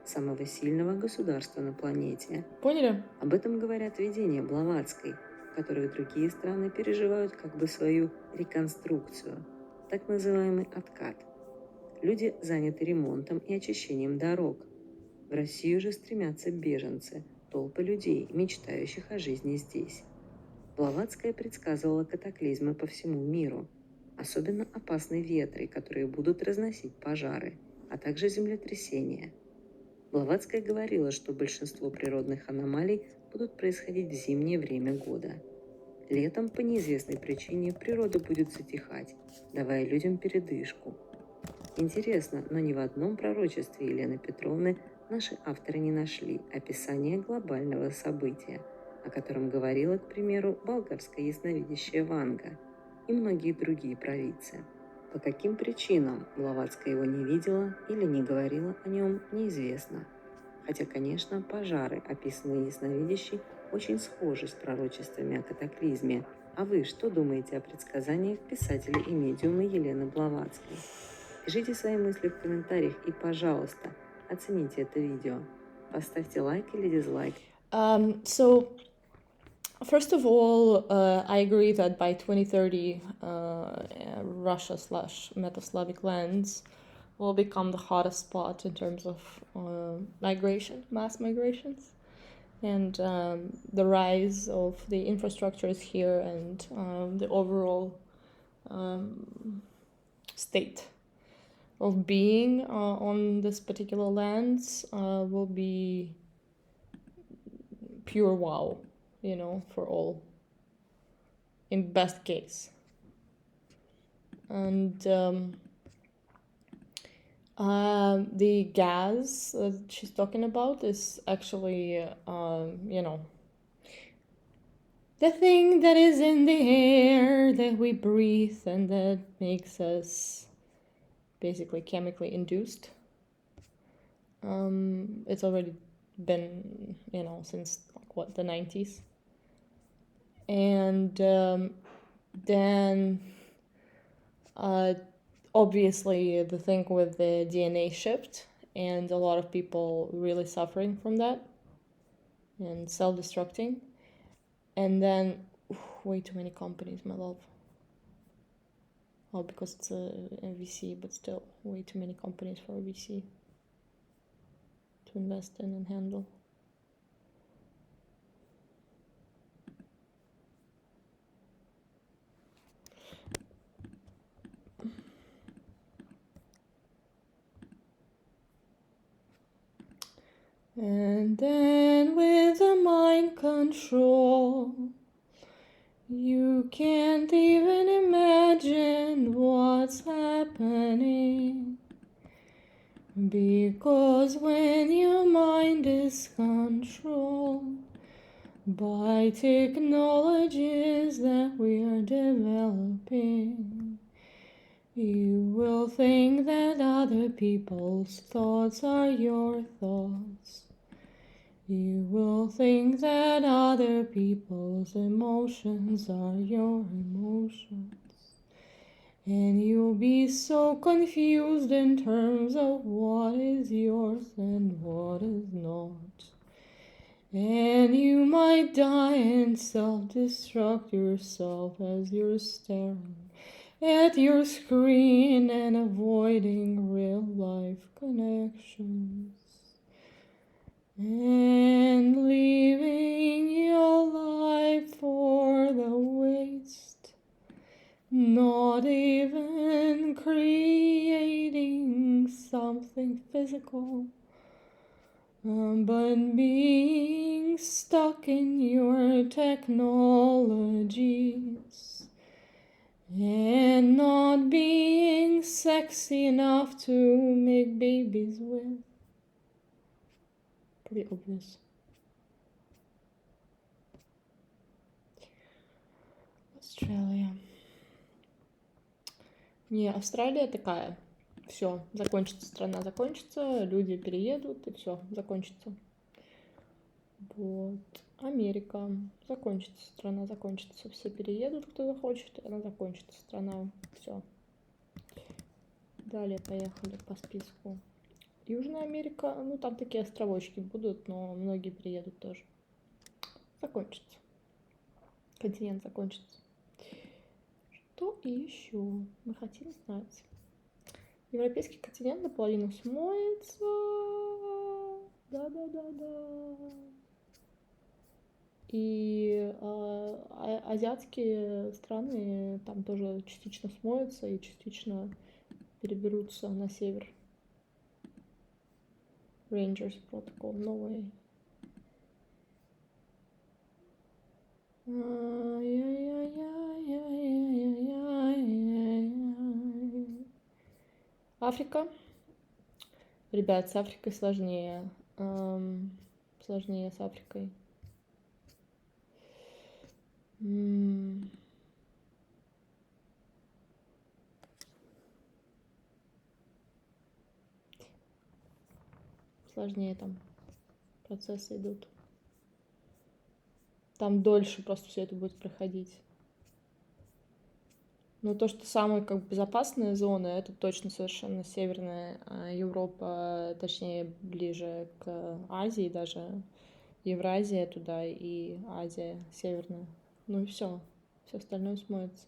Speaker 3: самого сильного государства на планете.
Speaker 1: Поняли?
Speaker 3: Об этом говорят видения Блаватской, в которых другие страны переживают как бы свою реконструкцию, так называемый откат. Люди заняты ремонтом и очищением дорог. В Россию же стремятся беженцы, толпы людей, мечтающих о жизни здесь. Блаватская предсказывала катаклизмы по всему миру, особенно опасные ветры, которые будут разносить пожары, а также землетрясения. Блаватская говорила, что большинство природных аномалий будут происходить в зимнее время года. Летом по неизвестной причине природа будет затихать, давая людям передышку. Интересно, но ни в одном пророчестве Елены Петровны наши авторы не нашли описания глобального события, о котором говорила, к примеру, болгарская ясновидящая Ванга и многие другие провидцы. По каким причинам Блаватская его не видела или не говорила о нем, неизвестно. Хотя, конечно, пожары, описанные ясновидящей, очень схожи с пророчествами о катаклизме. А вы что думаете о предсказаниях писателя и медиума Елены Блаватской? Пишите свои мысли в комментариях и, пожалуйста, оцените это видео. Поставьте лайк или дизлайк.
Speaker 1: So, first of all, I agree that by 2030, Russia/Metaslavic lands will become the hottest spot in terms of migration, mass migrations, and the rise of the infrastructures here and the overall state of being on this particular lands will be pure wow, you know, for all, in best case. And the gas she's talking about is actually, you know, the thing that is in the air that we breathe and that makes us basically chemically induced. It's already been, you know, since like what, the 90s. And then obviously the thing with the DNA shift and a lot of people really suffering from that and self-destructing. And then way too many companies, my love. Oh, because it's a VC, but still way too many companies for a VC to invest in and handle. And then with the mind control, you can't even imagine what's happening. Because when your mind is controlled by technologies that we are developing, you will think that other people's thoughts are your thoughts. You will think that other people's emotions are your emotions. And you'll be so confused in terms of what is yours and what is not. And you might die and self-destruct yourself as you're staring at your screen and avoiding real life connections. And leaving your life for the waste. Not even creating something physical, but being stuck in your technologies and not being sexy enough to make babies with. Pretty obvious. Australia. Не, Австралия такая. Все, закончится страна, закончится, люди переедут, и все, закончится. Вот. Америка. Закончится страна, закончится. Все переедут, кто захочет, и она закончится страна. Все. Далее поехали по списку. Южная Америка, ну там такие островочки будут, но многие переедут тоже. Закончится. Континент закончится. Что еще мы хотим знать? Европейский континент наполовину смоется. Да-да-да-да. И азиатские страны там тоже частично смоются и частично переберутся на север. Rangers Protocol, no way. Африка. Ребят, с Африкой сложнее. Сложнее с Африкой. Сложнее там процессы идут. Там дольше просто все это будет проходить. Но то, что самые как бы безопасные зоны, это точно совершенно Северная Европа, точнее ближе к Азии даже, Евразия туда и Азия Северная. Ну и все остальное смоется.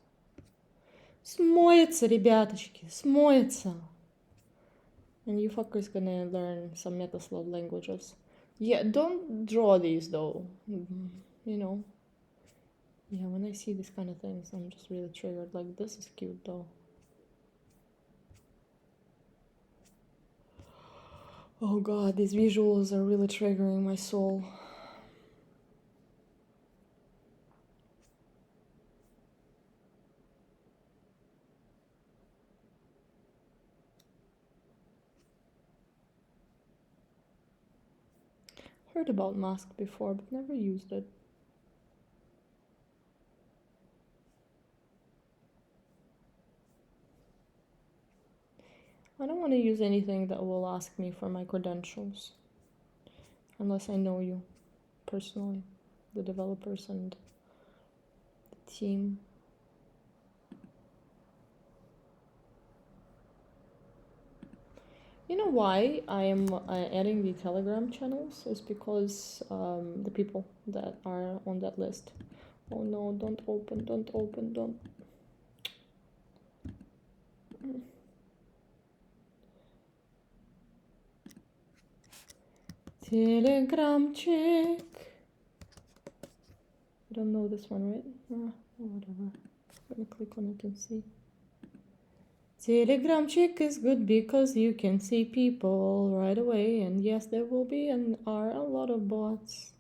Speaker 1: Смоется, ребяточки, смоется. And you fuckers gonna learn some Metaslov languages. Yeah, don't draw these though. You know. Yeah, when I see these kind of things, I'm just really triggered. Like, this is cute though. Oh god, these visuals are really triggering my soul. Heard about Mask before, but never used it. I don't want to use anything that will ask me for my credentials. Unless I know you personally, the developers and the team. You know why I am adding the Telegram channels is because the people that are on that list. Oh no, don't open, don't open, don't. Telegram check. I don't know this one, right? Whatever. I'm gonna click on it and see. Telegram check is good because you can see people right away, and yes, there will be and are a lot of bots.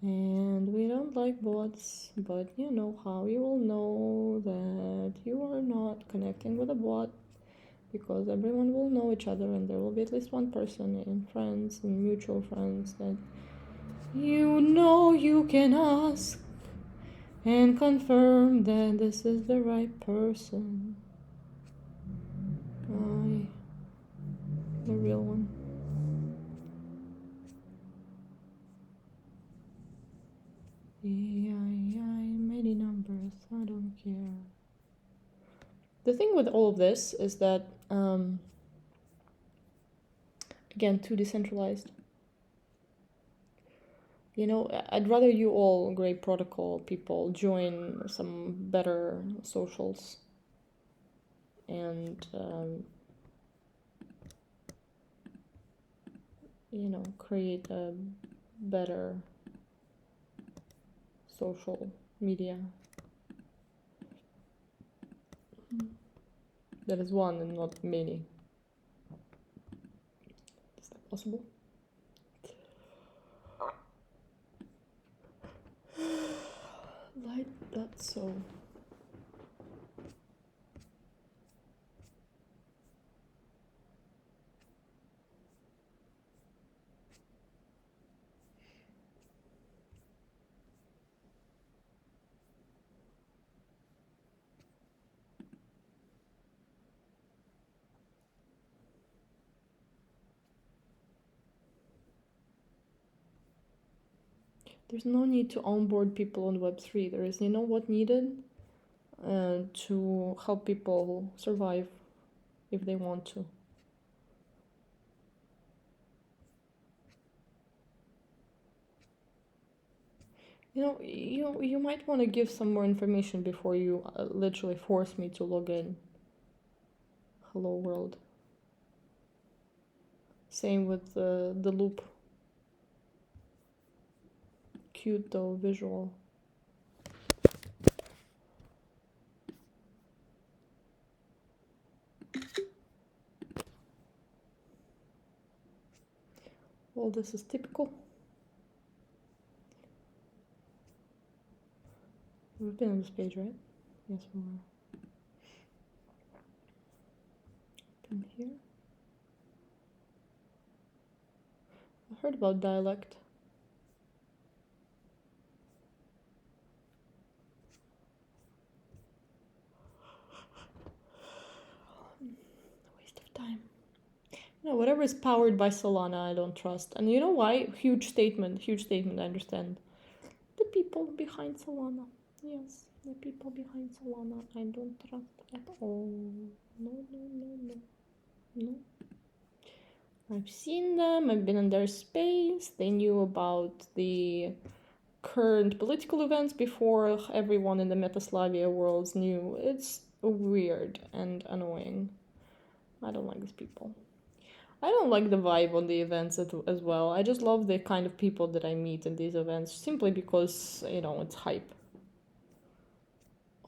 Speaker 1: And we don't like bots, but you know how you will know that you are not connecting with a bot, because everyone will know each other and there will be at least one person in friends and mutual friends that you know you can ask and confirm that this is the right person. The real one. Many numbers, I don't care. The thing with all of this is that, again, too decentralized. You know, I'd rather you all great protocol people join some better socials and, you know, create a better social media that is one and not many. Is that possible? Like that so. There's no need to onboard people on Web3. There is, you know what needed? To help people survive if they want to. You know, you might want to give some more information before you literally force me to log in. Hello world. Same with the loop. Cute though, visual. All this is typical. We've been on this page, right? Yes, we were. Been here. I heard about dialect. Waste of time. You know, whatever is powered by Solana, I don't trust. And you know why? Huge statement, I understand. The people behind Solana. Yes, the people behind Solana I don't trust at all. No. No. I've seen them, I've been in their space, they knew about the current political events before everyone in the Metaslavia worlds knew. It's weird and annoying. I don't like these people. I don't like the vibe on the events as well. I just love the kind of people that I meet in these events simply because, you know, it's hype.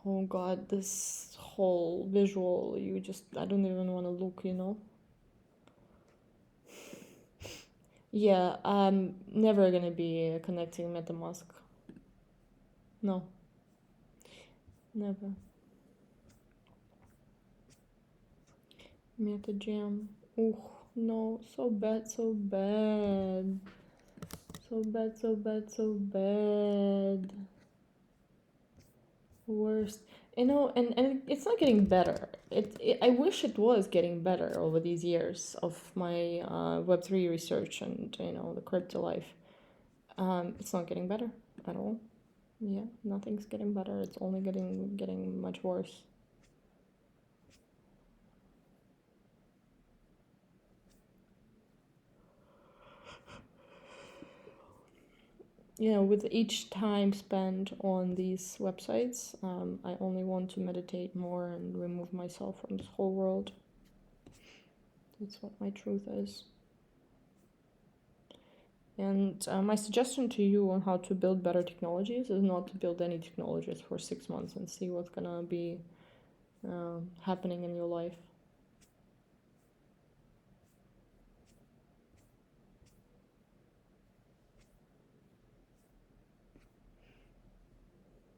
Speaker 1: Oh god, this whole visual, I don't even want to look, you know? Yeah, I'm never gonna be connecting MetaMask. No. Never. MetaJam. Ooh, no, so bad. So bad. Worst. You know, and it's not getting better. I wish it was getting better over these years of my Web3 research and, you know, the crypto life. It's not getting better at all. Yeah, nothing's getting better. It's only getting much worse. with each time spent on these websites, I only want to meditate more and remove myself from this whole world. That's what my truth is. And my suggestion to you on how to build better technologies is not to build any technologies for 6 months and see what's gonna be happening in your life.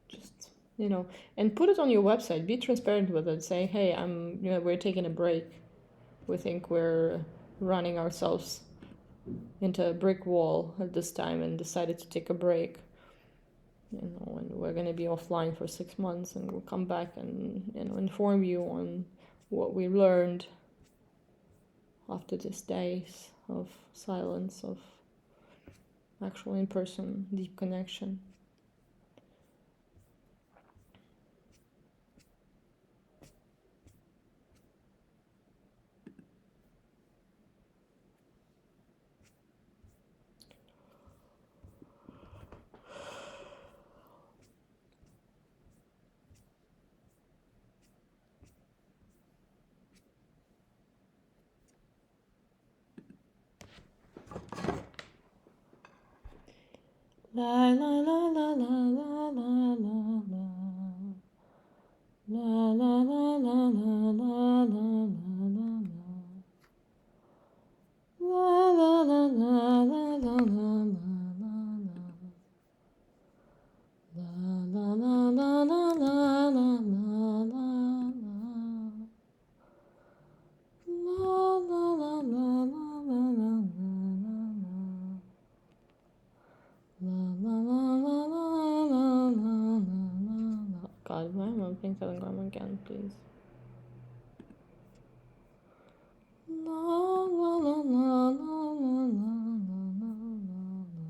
Speaker 1: Just, and put it on your website. Be transparent with it. Say, hey, we're taking a break. We think we're running ourselves into a brick wall at this time and decided to take a break. And we're going to be offline for 6 months, and we'll come back and inform you on what we learned after these days of silence, of actual in-person deep connection. La la la la la la la la la. La la la la la la la la la. La la la la la la la la la. La la la la la la la la la. La la la la la la la la la. La la la la la la la la. God, why am I playing Telegram again, please? La la la la la la la la la la la la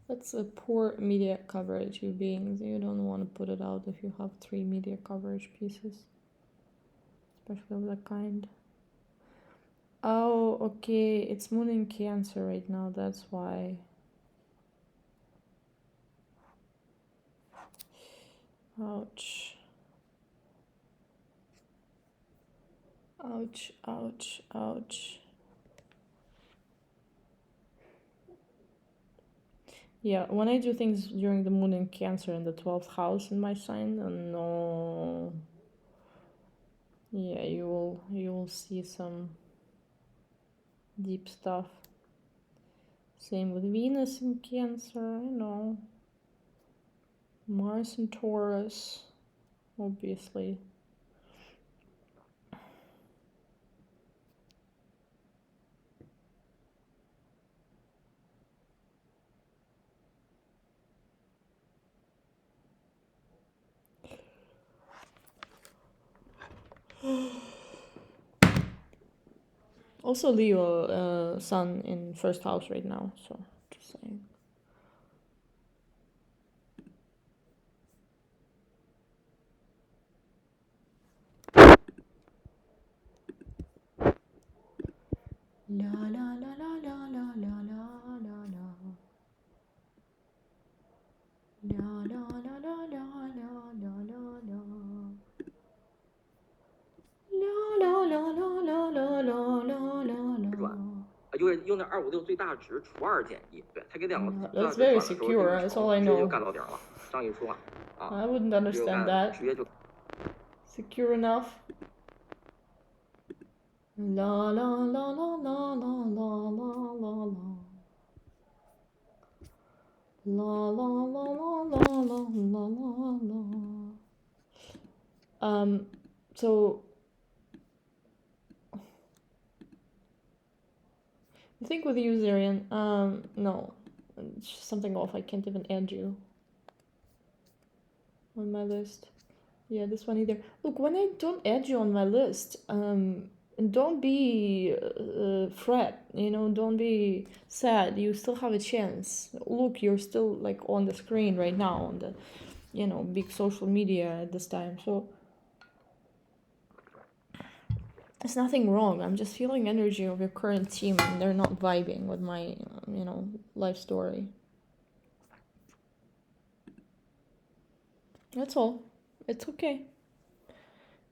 Speaker 1: That's a poor media coverage, you beings. You don't want to put it out if you have 3 media coverage pieces, especially of that kind. Oh, okay, it's Moon in Cancer right now, that's why. Ouch. Ouch, ouch, ouch. Yeah, when I do things during the Moon in Cancer in the 12th house in my sign, no. Yeah, you will see some deep stuff. Same with Venus in Cancer, Mars in Taurus, obviously. Also Leo, Sun in 1st house right now, so just saying. La la la la la la la la la la. La la la la la la la la la. La la la la la la la la la la.
Speaker 4: 就是用那256最大值除2减1，对，它给两个最大
Speaker 1: That's
Speaker 4: 值
Speaker 1: very
Speaker 4: 转的时候
Speaker 1: secure, that's all I
Speaker 4: 直接就
Speaker 1: know.
Speaker 4: 干到顶了。上一说啊，
Speaker 1: I wouldn't understand that.
Speaker 4: 直接就
Speaker 1: Secure enough. La la la la la la la la la la. La la la la la la la la la. So I think with you, Zarian, no. It's just something off. I can't even add you on my list. Yeah, this one either. Look, when I don't add you on my list, don't be fret, don't be sad. You still have a chance. Look, you're still like on the screen right now on the, big social media at this time. So there's nothing wrong. I'm just feeling energy of your current team and they're not vibing with my, life story. That's all. It's okay.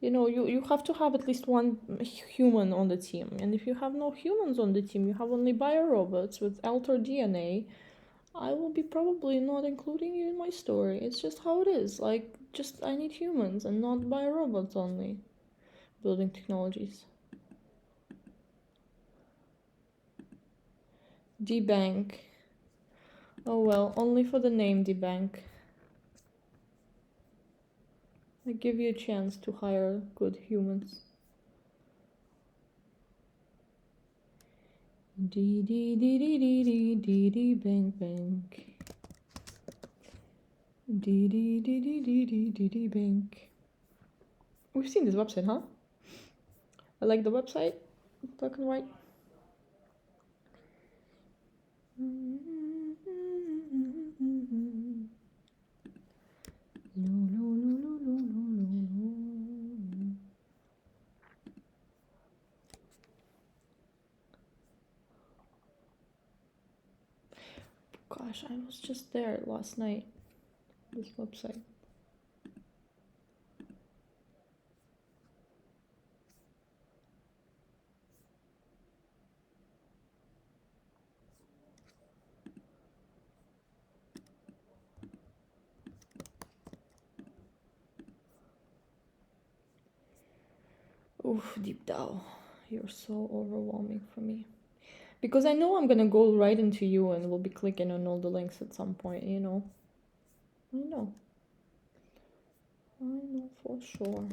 Speaker 1: You have to have at least one human on the team. And if you have no humans on the team, you have only biorobots with altered DNA, I will be probably not including you in my story. It's just how it is. I need humans and not biorobots only. Building technologies. D-Bank. Oh well, only for the name D-Bank. I give you a chance to hire good humans. Bank. Bank. We've seen this website, huh? I like the website. Black and white. Gosh, I was just there last night. This website. Oof, Deep DAO, you're so overwhelming for me. Because I know I'm gonna go right into you and we'll be clicking on all the links at some point, I know for sure.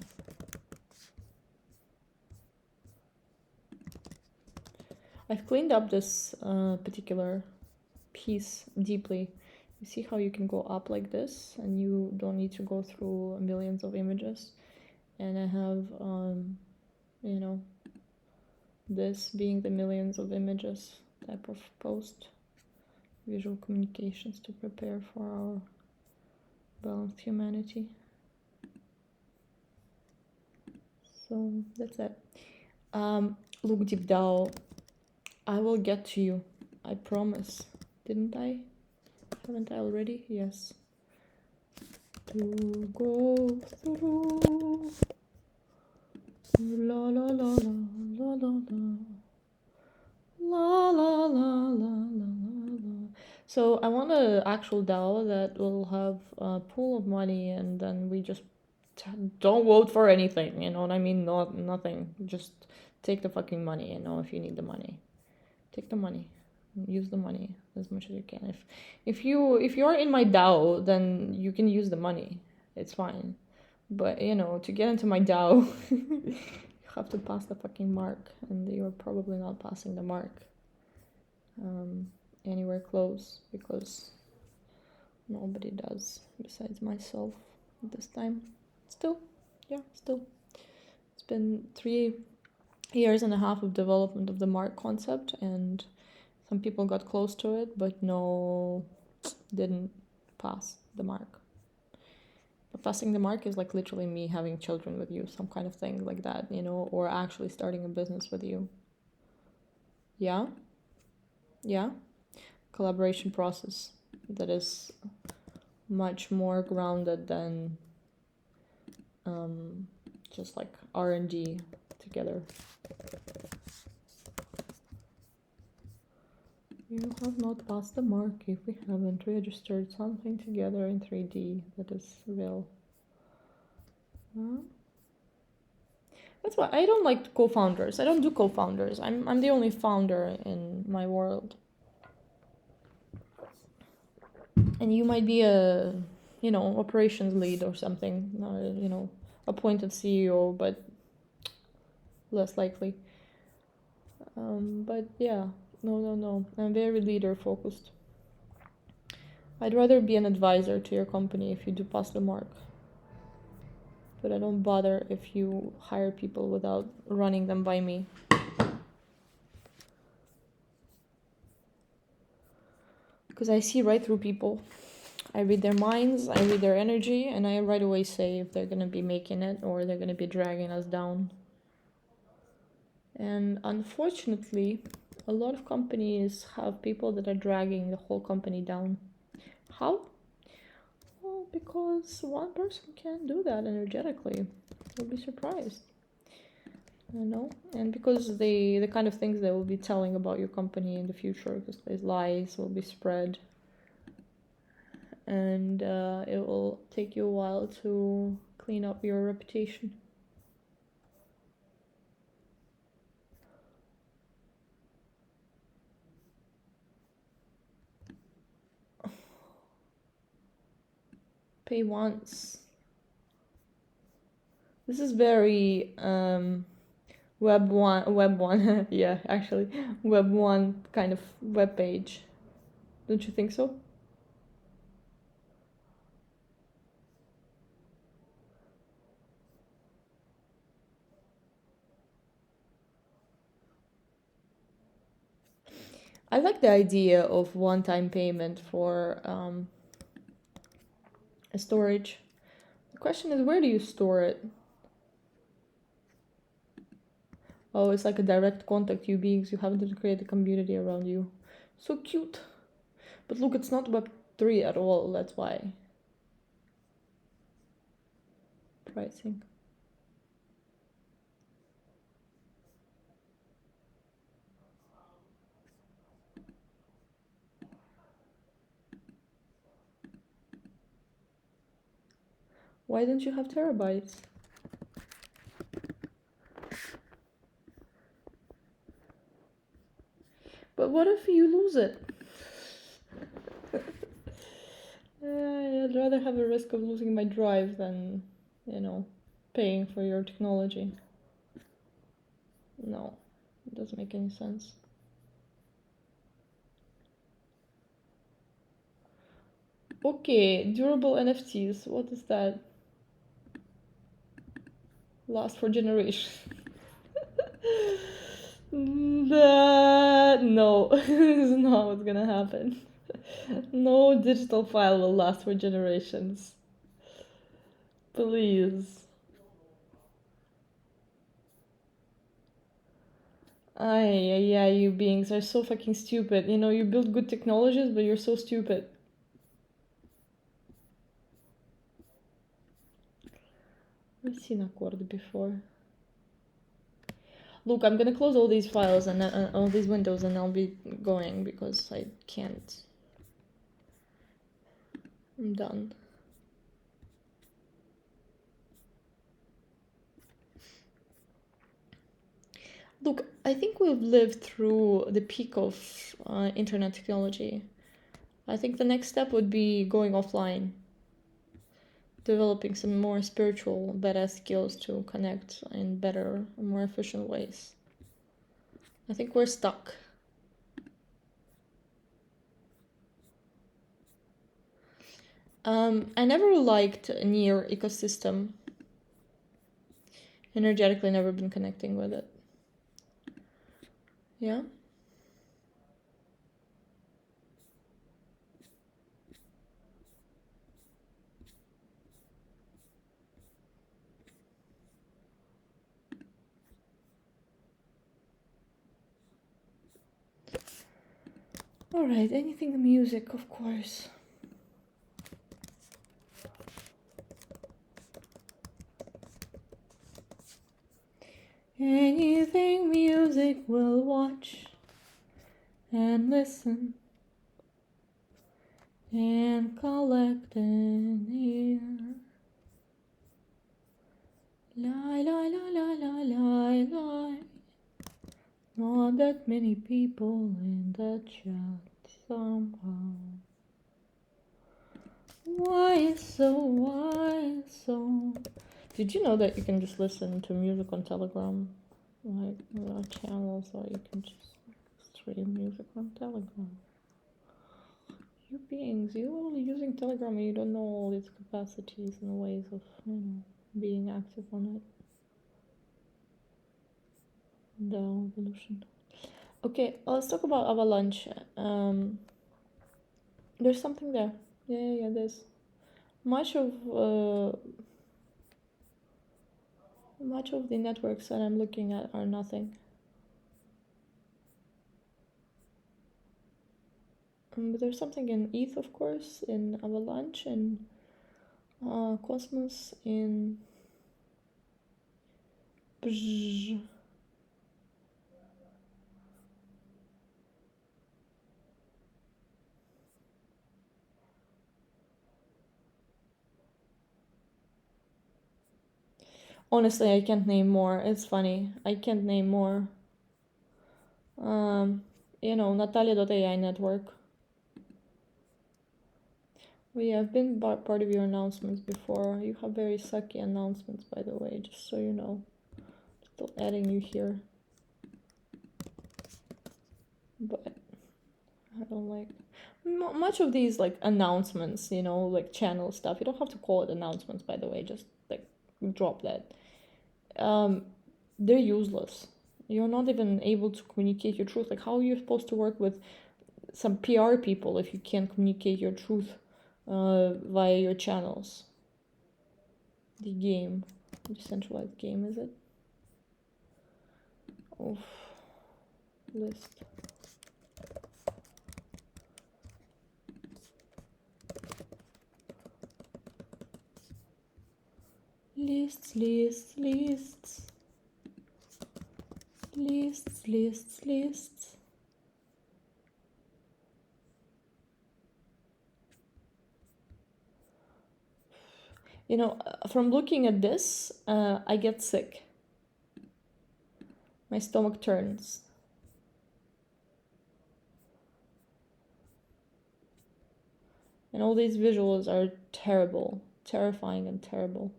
Speaker 1: I've cleaned up this particular piece deeply. You see how you can go up like this and you don't need to go through millions of images. And I have, this being the millions of images type of post. Visual communications to prepare for our balanced humanity. So that's it. Look, Deep DAO, I will get to you. I promise. Didn't I? Haven't I already? Yes. To go through. La la la la la la la. La la la la la la. So I want an actual DAO that will have a pool of money, and then we just don't vote for anything. You know what I mean? Nothing. Just take the fucking money. If you need the money, take the money. Use the money as much as you can. If you're in my DAO, then you can use the money. It's fine. But to get into my DAO, you have to pass the fucking mark, and you're probably not passing the mark anywhere close, because nobody does besides myself at this time. Still. It's been 3.5 years of development of the mark concept, and some people got close to it, but didn't pass the mark. But passing the mark is like literally me having children with you, some kind of thing like that, or actually starting a business with you. Yeah? Collaboration process that is much more grounded than just like R&D together. You have not passed the mark if we haven't registered something together in 3D that is real. That's why I don't like co-founders. I don't do co-founders. I'm the only founder in my world. And you might be a, operations lead or something, appointed CEO, but less likely. But yeah, No. I'm very leader focused. I'd rather be an advisor to your company if you do pass the mark. But I don't bother if you hire people without running them by me. Because I see right through people. I read their minds, I read their energy, and I right away say if they're gonna be making it or they're gonna be dragging us down. And unfortunately, a lot of companies have people that are dragging the whole company down. How? Well, because one person can't do that energetically. You'll be surprised. You know? And because the kind of things they will be telling about your company in the future, because these lies will be spread. And it will take you a while to clean up your reputation. Pay once. This is very web one yeah, actually web one kind of web page. Don't you think so? I like the idea of one-time payment for a storage. The question is, where do you store it? Oh, it's like a direct contact you beings. You have to create a community around you. So cute. But look, it's not Web3 at all, that's why. Pricing. Why don't you have terabytes? But what if you lose it? I'd rather have a risk of losing my drive than, paying for your technology. No, it doesn't make any sense. Okay, durable NFTs. What is that? Last for generations. No, this is not what's gonna happen. No digital file will last for generations. Please. Yeah, you beings are so fucking stupid. You build good technologies, but you're so stupid. I've seen Accord before. Look, I'm gonna close all these files and all these windows, and I'll be going because I can't. I'm done. Look, I think we've lived through the peak of internet technology. I think the next step would be going offline, developing some more spiritual, better skills to connect in better, more efficient ways. I think we're stuck. I never liked near ecosystem. Energetically, never been connecting with it. Yeah? Alright, anything music, of course. Anything music will watch and listen and collect and hear. Lie, lie, lie, lie, lie, lie, lie. Not that many people in the chat somehow. Why so? Did you know that you can just listen to music on Telegram? Like, there are channels that you can just stream music on Telegram. You beings, you only using Telegram and you don't know all its capacities and ways of, being active on it. The evolution. Okay, let's talk about Avalanche. There's something there. Yeah, there's much of the networks that I'm looking at are nothing. But there's something in ETH, of course, in Avalanche, in Cosmos, in Bzz. Honestly, I can't name more. It's funny. I can't name more. Natalia.ai network. Well, yeah, I've been part of your announcements before. You have very sucky announcements, by the way, just so you know. Still adding you here. But I don't like much of these like announcements, like channel stuff. You don't have to call it announcements, by the way, just like drop that. They're useless. You're not even able to communicate your truth. Like, how are you supposed to work with some PR people if you can't communicate your truth via your channels? The game, decentralized game, is it? Oh, list. Lists. From looking at this, I get sick. My stomach turns. And all these visuals are terrible, terrifying and terrible.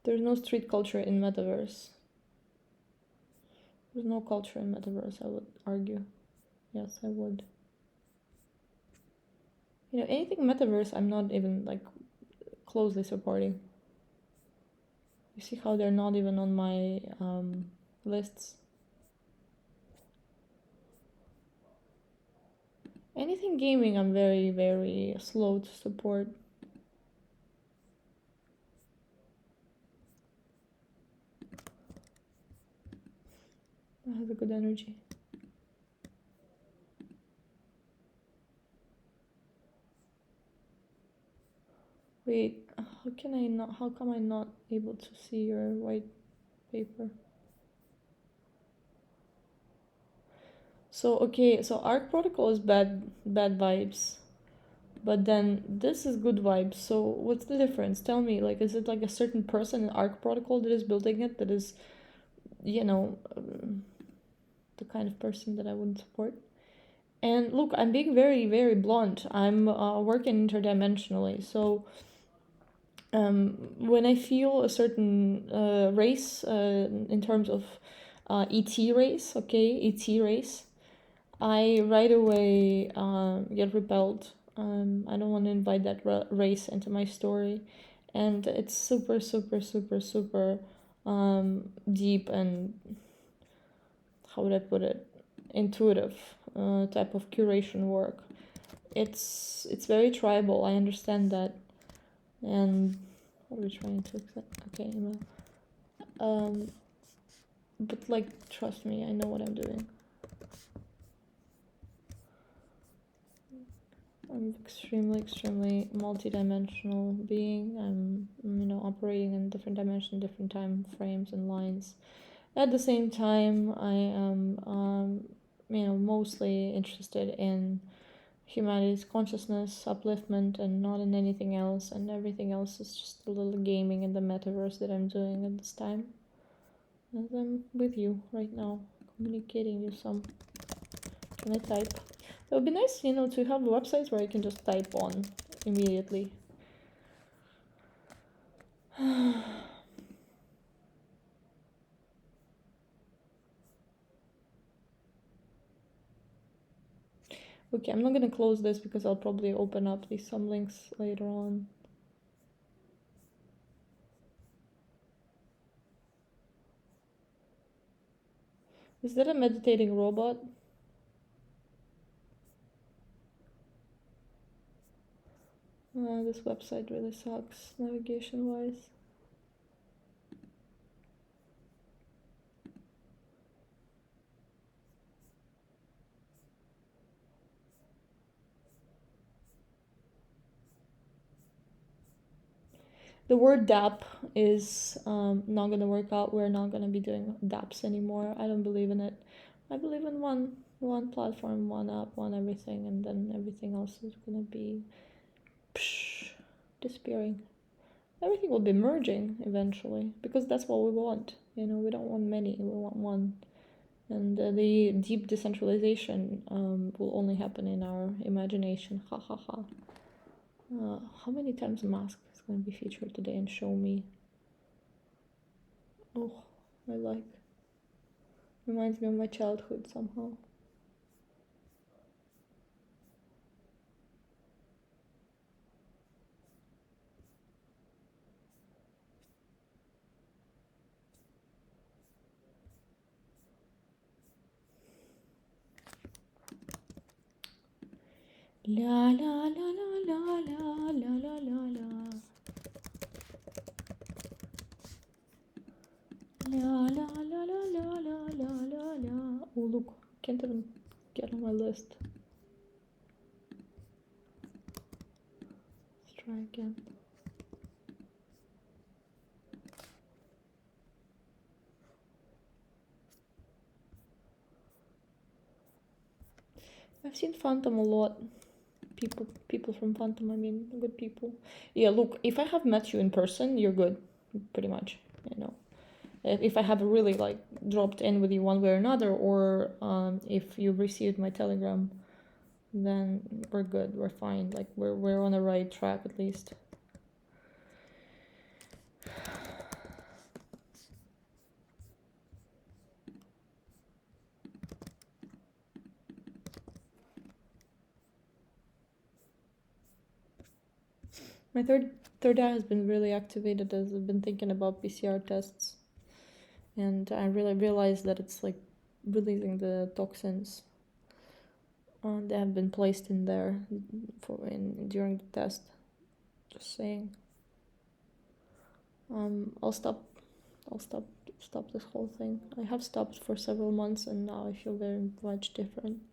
Speaker 1: There's no street culture in Metaverse. There's no culture in Metaverse, I would argue. Yes, I would. Anything Metaverse, I'm not even, like, closely supporting. You see how they're not even on my lists? Anything gaming, I'm very, very slow to support. That has a good energy. Wait, how come I'm not able to see your white paper? So Arc Protocol is bad vibes, but then this is good vibes. So what's the difference? Tell me, like, is it like a certain person in Arc Protocol that is building it that is, the kind of person that I wouldn't support? And look, I'm being very, very blunt. I'm working interdimensionally, so when I feel a certain race, in terms of ET race, I right away get repelled. I don't want to invite that race into my story, and it's super, super, super, super deep and, how would I put it, intuitive type of curation work. It's very tribal. I understand that. And what are we trying to accept? Okay, but like, trust me, I know what I'm doing. I'm extremely, extremely multi-dimensional being. I'm, operating in different dimensions, different time frames and lines. At the same time, I am, mostly interested in humanity's consciousness, upliftment, and not in anything else. And everything else is just a little gaming in the metaverse that I'm doing at this time. As I'm with you right now, communicating you some. Can I type? It would be nice, to have websites where I can just type on immediately. Okay, I'm not gonna close this because I'll probably open up some links later on. Is that a meditating robot? This website really sucks navigation-wise. The word DApp is not gonna work out. We're not gonna be doing DApps anymore. I don't believe in it. I believe in one platform, one app, one everything, and then everything else is gonna be disappearing. Everything will be merging eventually because that's what we want. You know, we don't want many, we want one. And the deep decentralization will only happen in our imagination. Ha ha ha. How many times Musk is going to be featured today and show me? Oh, I like. Reminds me of my childhood somehow. La la la la la la la la la la. La la la la la la la la la. Oh look, can't even get on my list. Let's try again. I've seen Phantom a lot. People from Phantom, I mean, good people. Yeah, look, if I have met you in person, you're good, pretty much, you know. If I have really like dropped in with you one way or another, or if you've received my telegram, then we're good, we're fine, like we're on the right track at least. My third eye has been really activated as I've been thinking about PCR tests, and I really realized that it's like releasing the toxins that have been placed in there during the test. Just saying. I'll stop this whole thing. I have stopped for several months, and now I feel very much different.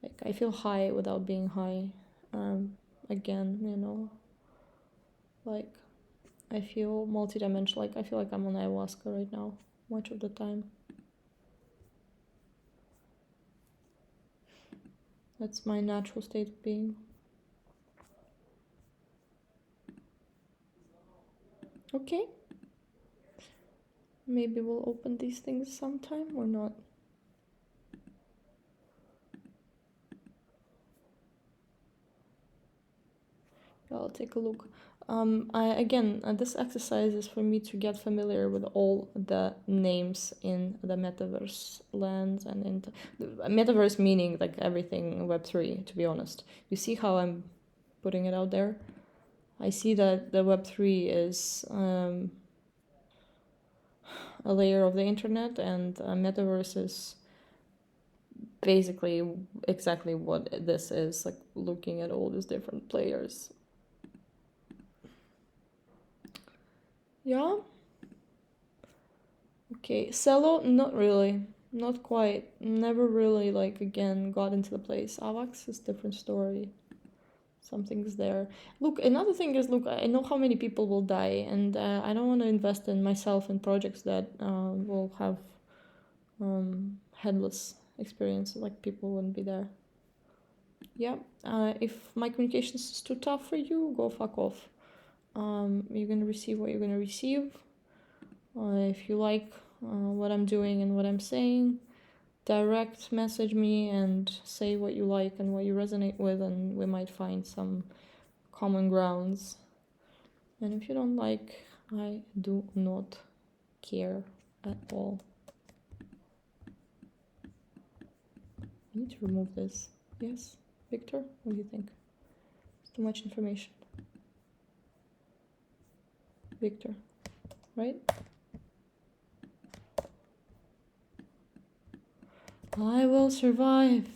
Speaker 1: Like I feel high without being high. Again, you know. Like I feel multidimensional. Like I feel like I'm on ayahuasca right now, much of the time. That's my natural state of being. Okay. Maybe we'll open these things sometime or not. I'll take a look. This exercise is for me to get familiar with all the names in the metaverse lands and in the metaverse, meaning like everything Web3. To be honest, you see how I'm putting it out there. I see that the Web3 is a layer of the internet, and metaverse is basically exactly what this is. Like looking at all these different players. Yeah. Okay, Cello, not really. Not quite. Never really, like, again, got into the place. Avax is different story. Something's there. Look, another thing is, look, I know how many people will die, and I don't want to invest in myself in projects that will have headless experience, like people wouldn't be there. Yeah, if my communications is too tough for you, go fuck off. You're gonna receive what you're gonna receive. If you like what I'm doing and what I'm saying, direct message me and say what you like and what you resonate with, and we might find some common grounds. And if you don't like, I do not care at all. I need to remove this. Yes, Victor, what do you think? It's too much information. Victor, right? I will survive,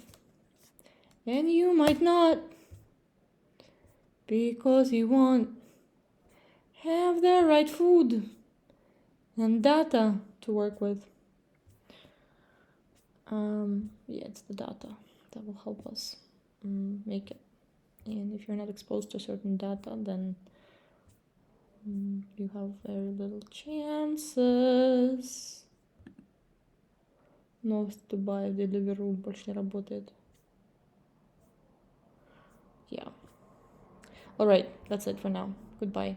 Speaker 1: and you might not, because you won't have the right food and data to work with. Yeah, it's the data that will help us make it. And if you're not exposed to certain data, then you have very little chances. Новость Дубая, Deliveroo больше не работает. Yeah. Alright, that's it for now. Goodbye.